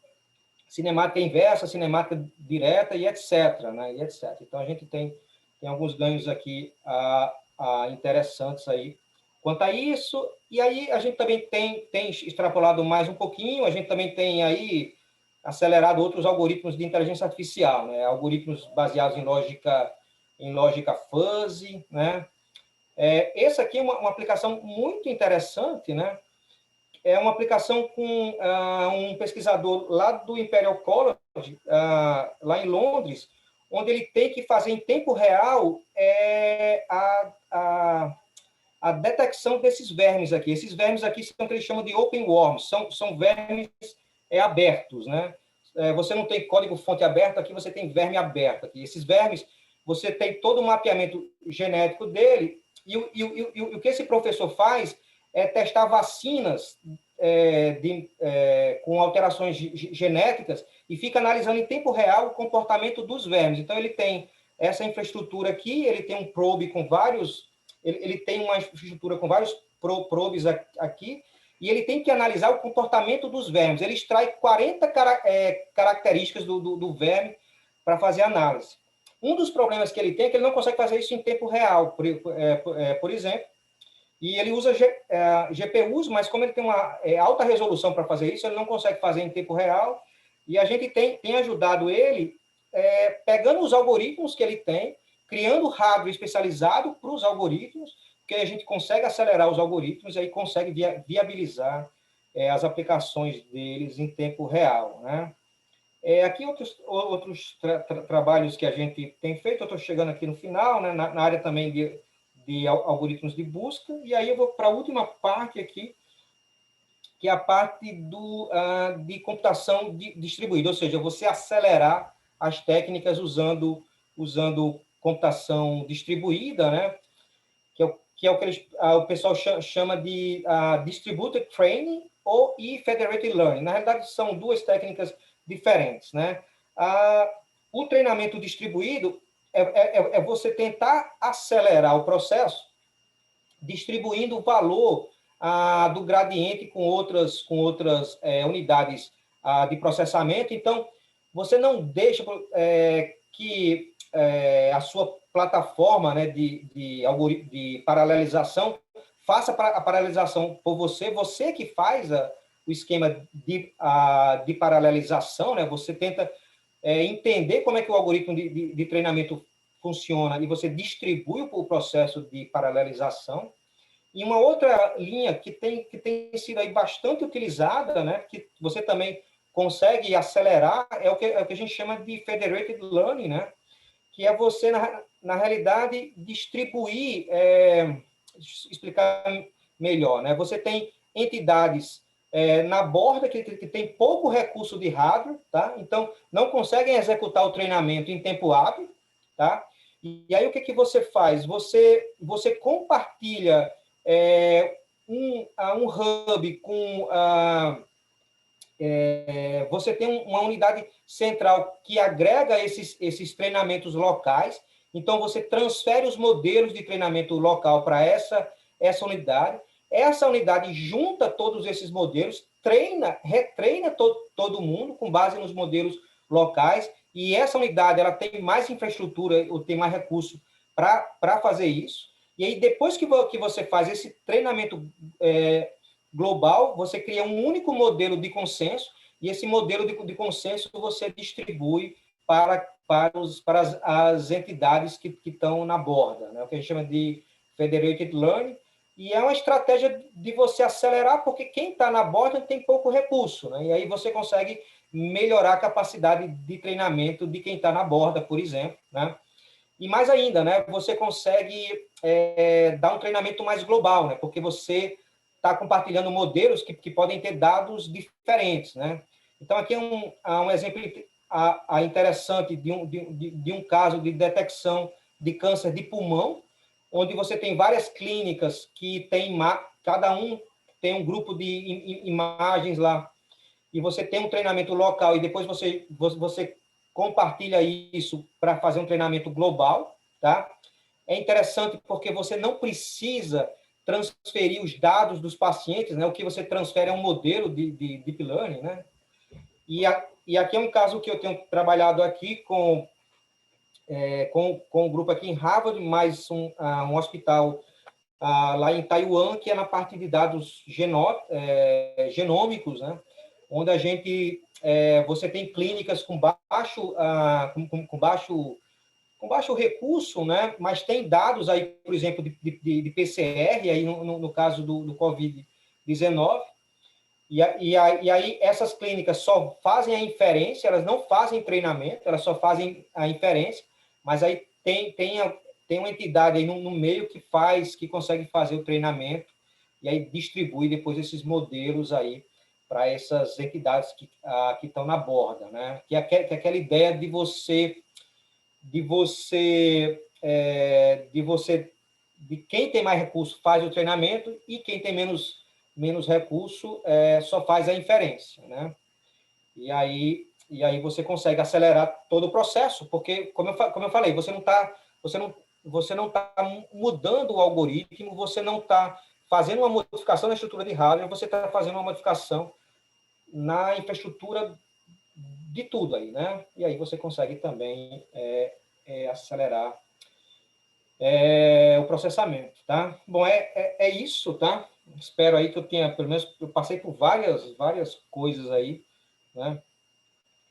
cinemática inversa, cinemática direta e etc. Né? E etc. Então, a gente tem alguns ganhos aqui interessantes aí quanto a isso. E aí, a gente também tem extrapolado mais um pouquinho, a gente também tem aí acelerado outros algoritmos de inteligência artificial, né? Algoritmos baseados em lógica fuzzy, né? Essa aqui é uma aplicação muito interessante, né? É uma aplicação com um pesquisador lá do Imperial College, lá em Londres, onde ele tem que fazer em tempo real a detecção desses vermes aqui. Esses vermes aqui são o que eles chamam de open worms, são vermes abertos, né? Você não tem código-fonte aberto, aqui você tem verme aberto. Aqui. Esses vermes, você tem todo o mapeamento genético dele, e o que esse professor faz é testar vacinas com alterações genéticas e fica analisando em tempo real o comportamento dos vermes. Então, ele tem essa infraestrutura aqui, ele tem um probe com vários... Ele tem uma infraestrutura com vários probes aqui, e ele tem que analisar o comportamento dos vermes. Ele extrai 40 características do verme para fazer análise. Um dos problemas que ele tem é que ele não consegue fazer isso em tempo real, por exemplo, e ele usa GPUs, mas como ele tem uma alta resolução para fazer isso, ele não consegue fazer em tempo real, e a gente tem ajudado ele pegando os algoritmos que ele tem, criando hardware especializado para os algoritmos, que a gente consegue acelerar os algoritmos e aí consegue viabilizar as aplicações deles em tempo real, né? Aqui outros trabalhos que a gente tem feito, eu estou chegando aqui no final, né, na área também de algoritmos de busca, e aí eu vou para a última parte aqui, que é a parte de computação distribuída, ou seja, você acelerar as técnicas usando computação distribuída, né? Que é o que o pessoal chama de Distributed Training e Federated Learning. Na realidade, são 2 técnicas diferentes, né? O treinamento distribuído é você tentar acelerar o processo distribuindo o valor do gradiente com outras unidades de processamento. Então, você não deixa que a sua plataforma, né, de paralelização, faça a paralelização por você, você que faz o esquema de paralelização, né, você tenta entender como é que o algoritmo de treinamento funciona e você distribui o processo de paralelização. E uma outra linha que tem sido aí bastante utilizada, né, que você também consegue acelerar, é o que a gente chama de federated learning, né, que é você, na realidade, distribuir, explicar melhor, né? Você tem entidades na borda que tem pouco recurso de hardware, tá? Então, não conseguem executar o treinamento em tempo hábil, tá? E aí, o que você faz? Você compartilha um hub com... você tem uma unidade central que agrega esses treinamentos locais, então você transfere os modelos de treinamento local para essa unidade, essa unidade junta todos esses modelos, retreina todo mundo com base nos modelos locais, e essa unidade ela tem mais infraestrutura, ou tem mais recurso para fazer isso, e aí depois que você faz esse treinamento global, você cria um único modelo de consenso, e esse modelo de consenso você distribui para as entidades que estão na borda, né? O que a gente chama de federated learning, e é uma estratégia de você acelerar, porque quem está na borda tem pouco recurso, né? E aí você consegue melhorar a capacidade de treinamento de quem está na borda, por exemplo, né? E mais ainda, né? Você consegue dar um treinamento mais global, né? Porque você está compartilhando modelos que podem ter dados diferentes, né? Então, aqui há um exemplo interessante de um caso de detecção de câncer de pulmão, onde você tem várias clínicas que tem, cada um tem um grupo de imagens lá, e você tem um treinamento local, e depois você compartilha isso para fazer um treinamento global, tá? É interessante porque você não precisa transferir os dados dos pacientes, né? O que você transfere é um modelo de deep learning, né? E aqui é um caso que eu tenho trabalhado aqui com um grupo aqui em Harvard, mais um hospital lá em Taiwan, que é na parte de dados genômicos, né? Onde a gente, você tem clínicas com baixo recurso, né? Mas tem dados aí, por exemplo, de PCR, aí no caso do Covid-19, e aí essas clínicas só fazem a inferência, elas não fazem treinamento, elas só fazem a inferência, mas aí tem uma entidade aí no meio que consegue fazer o treinamento, e aí distribui depois esses modelos aí para essas entidades que estão na borda, né? Que é aquela ideia de quem tem mais recurso faz o treinamento e quem tem menos recurso só faz a inferência, né? E aí você consegue acelerar todo o processo, porque, como eu falei, você não tá mudando o algoritmo, você não está fazendo uma modificação na estrutura de hardware, você está fazendo uma modificação na infraestrutura de tudo aí, né? E aí você consegue também acelerar o processamento, tá? Bom, é isso, tá? Espero aí que eu tenha, pelo menos, eu passei por várias coisas aí, né?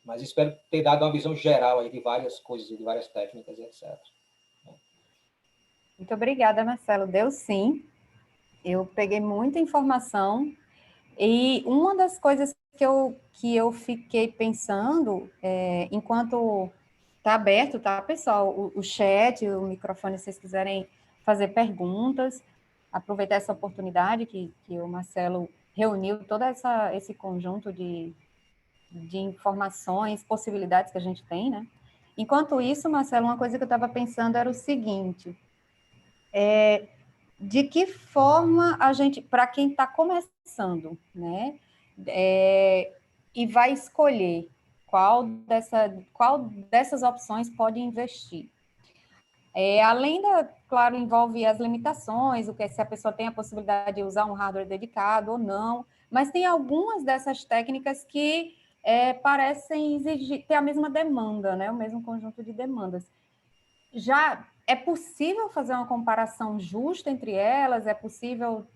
Mas espero ter dado uma visão geral aí de várias coisas, de várias técnicas, etc.
Muito obrigada, Marcelo. Deu sim. Eu peguei muita informação e uma das coisas que eu fiquei pensando, enquanto está aberto, tá, pessoal? O chat, o microfone, se vocês quiserem fazer perguntas, aproveitar essa oportunidade que o Marcelo reuniu todo esse conjunto de informações, possibilidades que a gente tem, né? Enquanto isso, Marcelo, uma coisa que eu estava pensando era o seguinte: de que forma a gente, para quem está começando, né, e vai escolher qual dessas opções pode investir. Além claro, envolve as limitações, o que se a pessoa tem a possibilidade de usar um hardware dedicado ou não, mas tem algumas dessas técnicas que parecem exigir, ter a mesma demanda, né, o mesmo conjunto de demandas. já é possível fazer uma comparação justa entre elas? É possível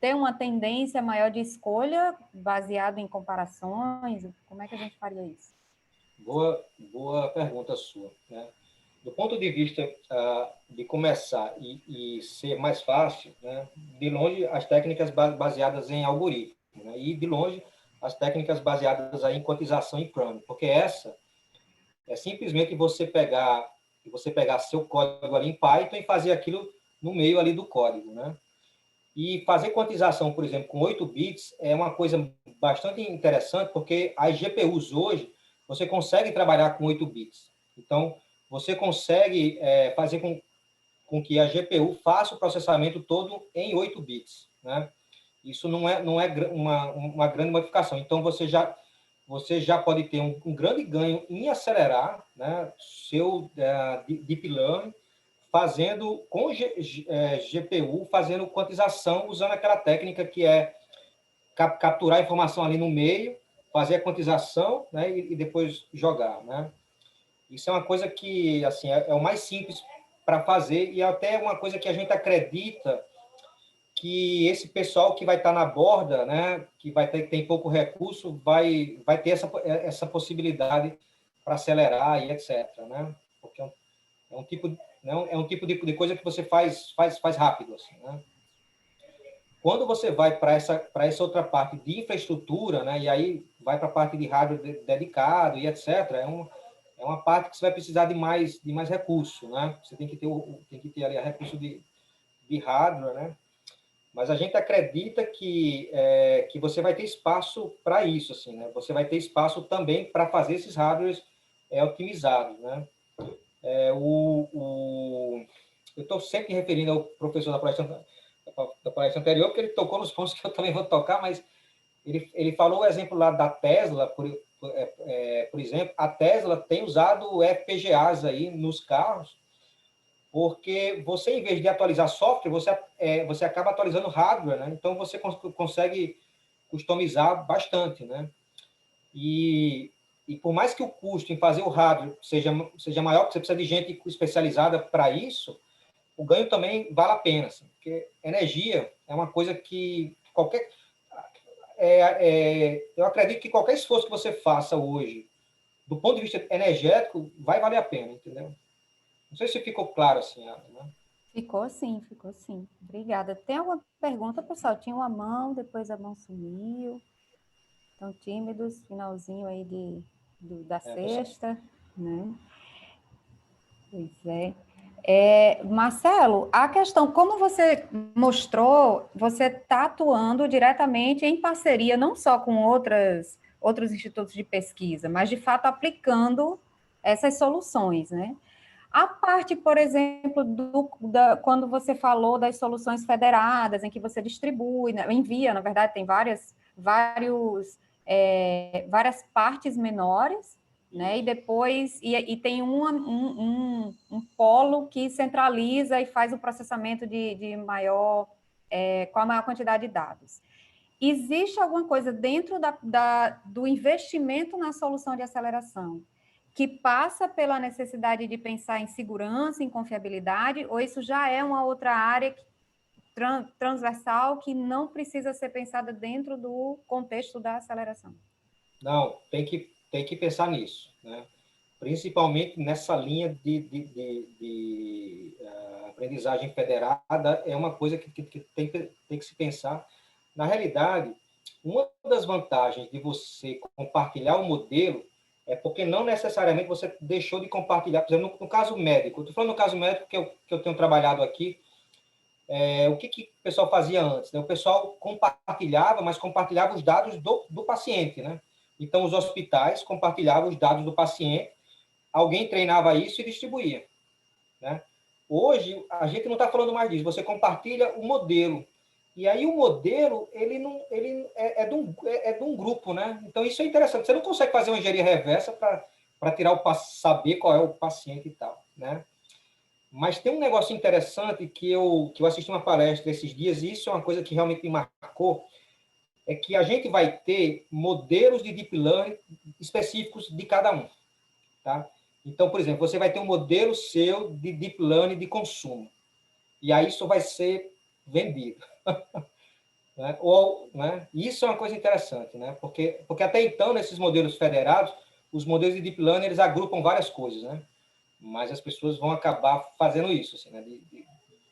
ter uma tendência maior de escolha baseado em comparações? Como é que a gente faria isso?
Boa pergunta sua, né? Do ponto de vista de começar e ser mais fácil, né? De longe, as técnicas baseadas em algoritmo, né? E de longe, as técnicas baseadas em quantização e Chrome, porque essa é simplesmente você pegar seu código ali em Python e fazer aquilo no meio ali do código, né? E fazer quantização, por exemplo, com 8 bits é uma coisa bastante interessante, porque as GPUs hoje, você consegue trabalhar com 8 bits. Então, você consegue fazer com que a GPU faça o processamento todo em 8 bits, né? Isso não é uma grande modificação. Então, você já pode ter um grande ganho em acelerar, né, seu Deep Learning, fazendo com GPU, fazendo quantização, usando aquela técnica que é capturar a informação ali no meio, fazer a quantização, né, e depois jogar, né? Isso é uma coisa que assim é o mais simples para fazer e até uma coisa que a gente acredita que esse pessoal que vai estar na borda, né, que tem pouco recurso, vai ter essa possibilidade para acelerar e etc, né? Porque é um tipo, né, é um tipo de coisa que você faz rápido, assim, né? Quando você vai para essa outra parte de infraestrutura, né, e aí vai para a parte de hardware dedicado e etc, é uma parte que você vai precisar de mais recurso, né? Você tem que ter ali recurso de hardware, né? Mas a gente acredita que você vai ter espaço para isso, assim, né? Você vai ter espaço também para fazer esses hardwares otimizados, né? Eu estou sempre referindo ao professor da palestra anterior, porque ele tocou nos pontos que eu também vou tocar, mas ele falou o exemplo lá da Tesla, por exemplo, a Tesla tem usado FPGAs aí nos carros, porque você, em vez de atualizar software, você acaba atualizando hardware, né? Então, você consegue customizar bastante, né? E por mais que o custo em fazer o hardware seja maior, porque você precisa de gente especializada para isso, o ganho também vale a pena, assim, porque energia é uma coisa que eu acredito que qualquer esforço que você faça hoje, do ponto de vista energético, vai valer a pena, entendeu? Não sei se ficou claro assim, né?
Ficou sim, ficou sim. Obrigada. Tem alguma pergunta, pessoal? Tinha uma mão, depois a mão sumiu. Estão tímidos, finalzinho aí da sexta, né? Pois é. Marcelo, a questão, como você mostrou, você está atuando diretamente em parceria, não só com outros institutos de pesquisa, mas de fato aplicando essas soluções, né? A parte, por exemplo, quando você falou das soluções federadas, em que você distribui, né, envia, na verdade, tem várias partes menores, né? E depois tem um polo que centraliza e faz o processamento com a maior quantidade de dados. Existe alguma coisa dentro do investimento na solução de aceleração que passa pela necessidade de pensar em segurança, em confiabilidade, ou isso já é uma outra área transversal que não precisa ser pensada dentro do contexto da aceleração?
Não, tem que pensar nisso, né? Principalmente nessa linha de aprendizagem federada, é uma coisa que tem que se pensar. Na realidade, uma das vantagens de você compartilhar o modelo é porque não necessariamente você deixou de compartilhar, por exemplo, no caso médico. Estou falando no caso médico que eu tenho trabalhado aqui, o que o pessoal fazia antes? Né? O pessoal compartilhava, mas compartilhava os dados do paciente, né? Então, os hospitais compartilhavam os dados do paciente, alguém treinava isso e distribuía, né? Hoje, a gente não está falando mais disso, você compartilha o modelo. E aí o modelo, ele é de um grupo, né? Então, isso é interessante. Você não consegue fazer uma engenharia reversa para saber qual é o paciente e tal, né? Mas tem um negócio interessante que eu assisti uma palestra esses dias, e isso é uma coisa que realmente me marcou, é que a gente vai ter modelos de deep learning específicos de cada um, tá? Então, por exemplo, você vai ter um modelo seu de deep learning de consumo. E aí isso vai ser vendido. Né? Ou, né? Isso é uma coisa interessante, né? Porque até então, nesses modelos federados, os modelos de deep learning eles agrupam várias coisas, né? Mas as pessoas vão acabar fazendo isso, assim, né?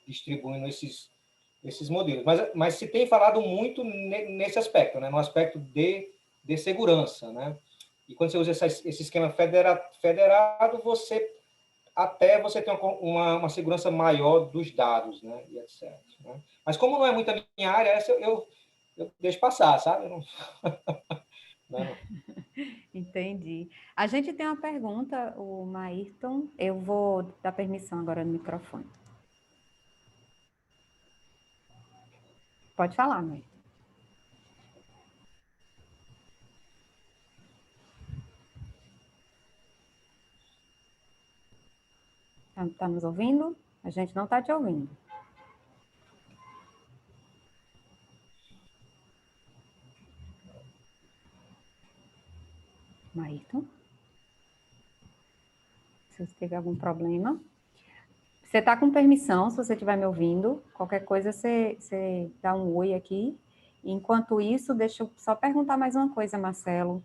Distribuindo esses modelos. Mas se tem falado muito nesse aspecto, né? No aspecto de segurança, né? E quando você usa esse esquema federado, você tem uma segurança maior dos dados, né? E etc. Né? Mas como não é muito a minha área, essa eu deixo passar, sabe? Não, não.
Entendi. A gente tem uma pergunta, o Maírton. Eu vou dar permissão agora no microfone. Pode falar, Maírton. Está nos ouvindo? A gente não está te ouvindo. Maírton? Se você teve algum problema. Você está com permissão, se você estiver me ouvindo. Qualquer coisa, você dá um oi aqui. Enquanto isso, deixa eu só perguntar mais uma coisa, Marcelo.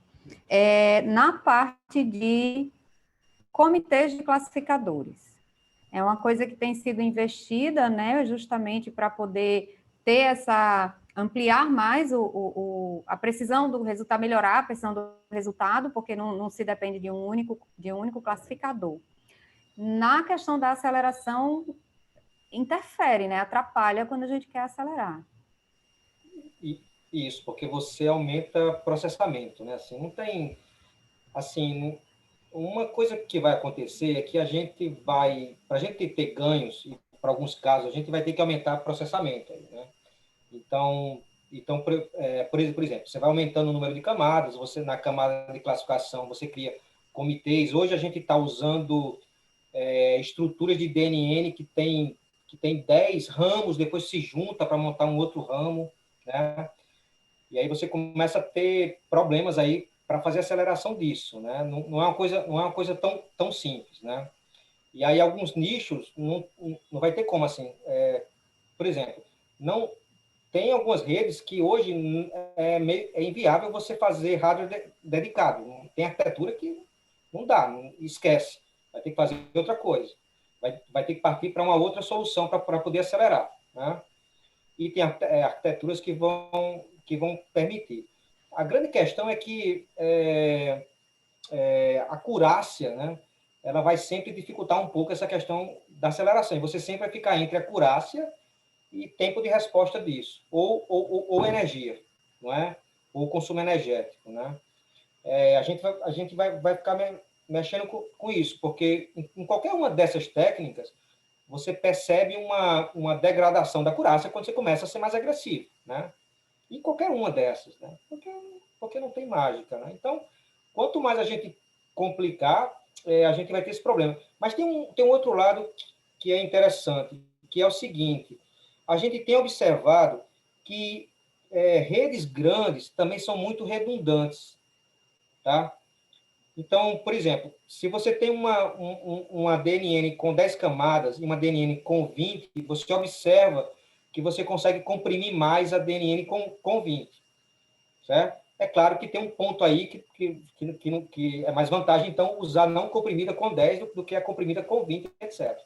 Na parte de comitês de classificadores, é uma coisa que tem sido investida, né, justamente para poder ter ampliar mais a precisão do resultado, melhorar a precisão do resultado, porque não se depende de um único classificador. Na questão da aceleração, interfere, né, atrapalha quando a gente quer acelerar.
Isso, porque você aumenta processamento, né? Assim, não tem, assim, uma coisa que vai acontecer é que para a gente ter ganhos, e para alguns casos, a gente vai ter que aumentar o processamento, né? Então por exemplo, você vai aumentando o número de camadas, você na camada de classificação, você cria comitês. Hoje a gente está usando estruturas de DNN que tem 10 ramos, depois se junta para montar um outro ramo, né? E aí você começa a ter problemas aí para fazer a aceleração disso, né? Não é uma coisa tão simples, né? E aí alguns nichos não vai ter como, assim, por exemplo, não tem algumas redes que hoje é inviável você fazer hardware dedicado. Tem arquitetura que não dá, esquece. Vai ter que fazer outra coisa. Vai ter que partir para uma outra solução para poder acelerar, né? E tem arquiteturas que vão permitir. A grande questão é que a acurácia, né, ela vai sempre dificultar um pouco essa questão da aceleração. E você sempre vai ficar entre acurácia e tempo de resposta disso, ou energia, não é? Ou consumo energético, né? A gente vai ficar mexendo com isso, porque em qualquer uma dessas técnicas, você percebe uma degradação da acurácia quando você começa a ser mais agressivo, né? Em qualquer uma dessas, né? Porque não tem mágica, né? Então, quanto mais a gente complicar, a gente vai ter esse problema. Mas tem um outro lado que é interessante, que é o seguinte: a gente tem observado que redes grandes também são muito redundantes, tá? Então, por exemplo, se você tem uma DNN com 10 camadas e uma DNN com 20, você observa que você consegue comprimir mais a DNN com 20, certo? É claro que tem um ponto aí que é mais vantagem, então, usar não comprimida com 10 do que a comprimida com 20, etc.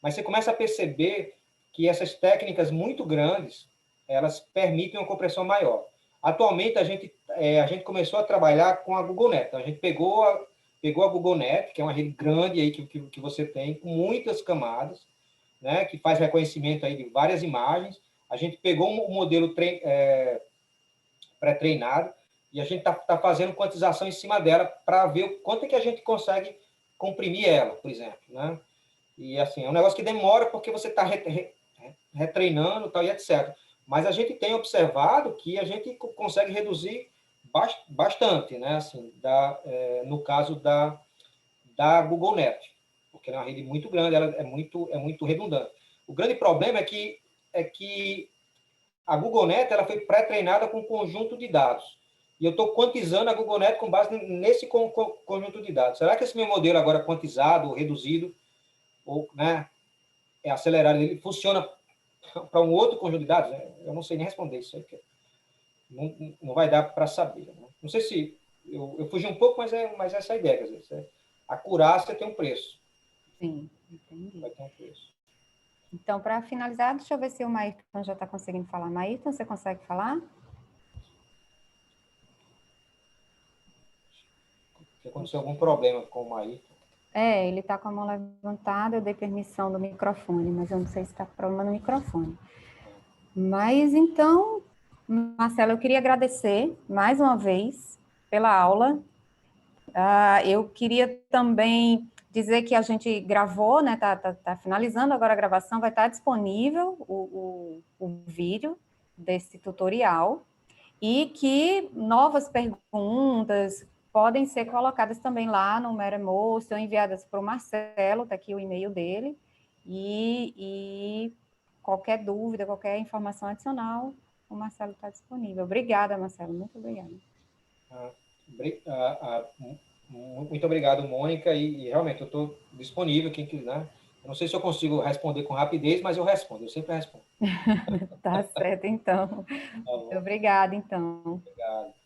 Mas você começa a perceber que essas técnicas muito grandes, elas permitem uma compressão maior. Atualmente, a gente começou a trabalhar com a GoogleNet. Então, a gente pegou a GoogleNet, que é uma rede grande aí que você tem, com muitas camadas, né, que faz reconhecimento aí de várias imagens. A gente pegou um modelo pré-treinado e a gente está fazendo quantização em cima dela para ver o quanto é que a gente consegue comprimir ela, por exemplo, né? E, assim, é um negócio que demora porque você está retreinando tal, e etc. Mas a gente tem observado que a gente consegue reduzir bastante, né? Assim, no caso da GoogleNet, porque ela é uma rede muito grande, ela é muito redundante. O grande problema é que a GoogleNet ela foi pré-treinada com um conjunto de dados. e eu estou quantizando a Google Net com base nesse conjunto de dados. Será que esse meu modelo agora quantizado, ou reduzido, ou, né, acelerado, ele funciona para um outro conjunto de dados? Eu não sei nem responder isso aí, não vai dar para saber. Né? Não sei se eu fugi um pouco, mas essa é a ideia. Quer dizer, a acurácia tem um preço.
Sim, entendi.
Vai ter um preço.
Então, para finalizar, deixa eu ver se o Maírton já está conseguindo falar. Maírton, você consegue falar?
Se aconteceu algum problema com o Maírton.
Ele está com a mão levantada, eu dei permissão do microfone, mas eu não sei se está com problema no microfone. Mas, então, Marcelo, eu queria agradecer mais uma vez pela aula. Eu queria também dizer que a gente gravou, né? Tá finalizando agora a gravação, vai estar disponível o vídeo desse tutorial e que novas perguntas podem ser colocadas também lá no Mattermost ou enviadas para o Marcelo, está aqui o e-mail dele, e qualquer dúvida, qualquer informação adicional, o Marcelo está disponível. Obrigada, Marcelo, muito obrigada.
Muito obrigado, Mônica, e realmente eu estou disponível, quem quiser. Né? Eu não sei se eu consigo responder com rapidez, mas eu respondo, eu sempre respondo.
Tá certo, então.
Tá bom.
Obrigada, então.
Obrigado.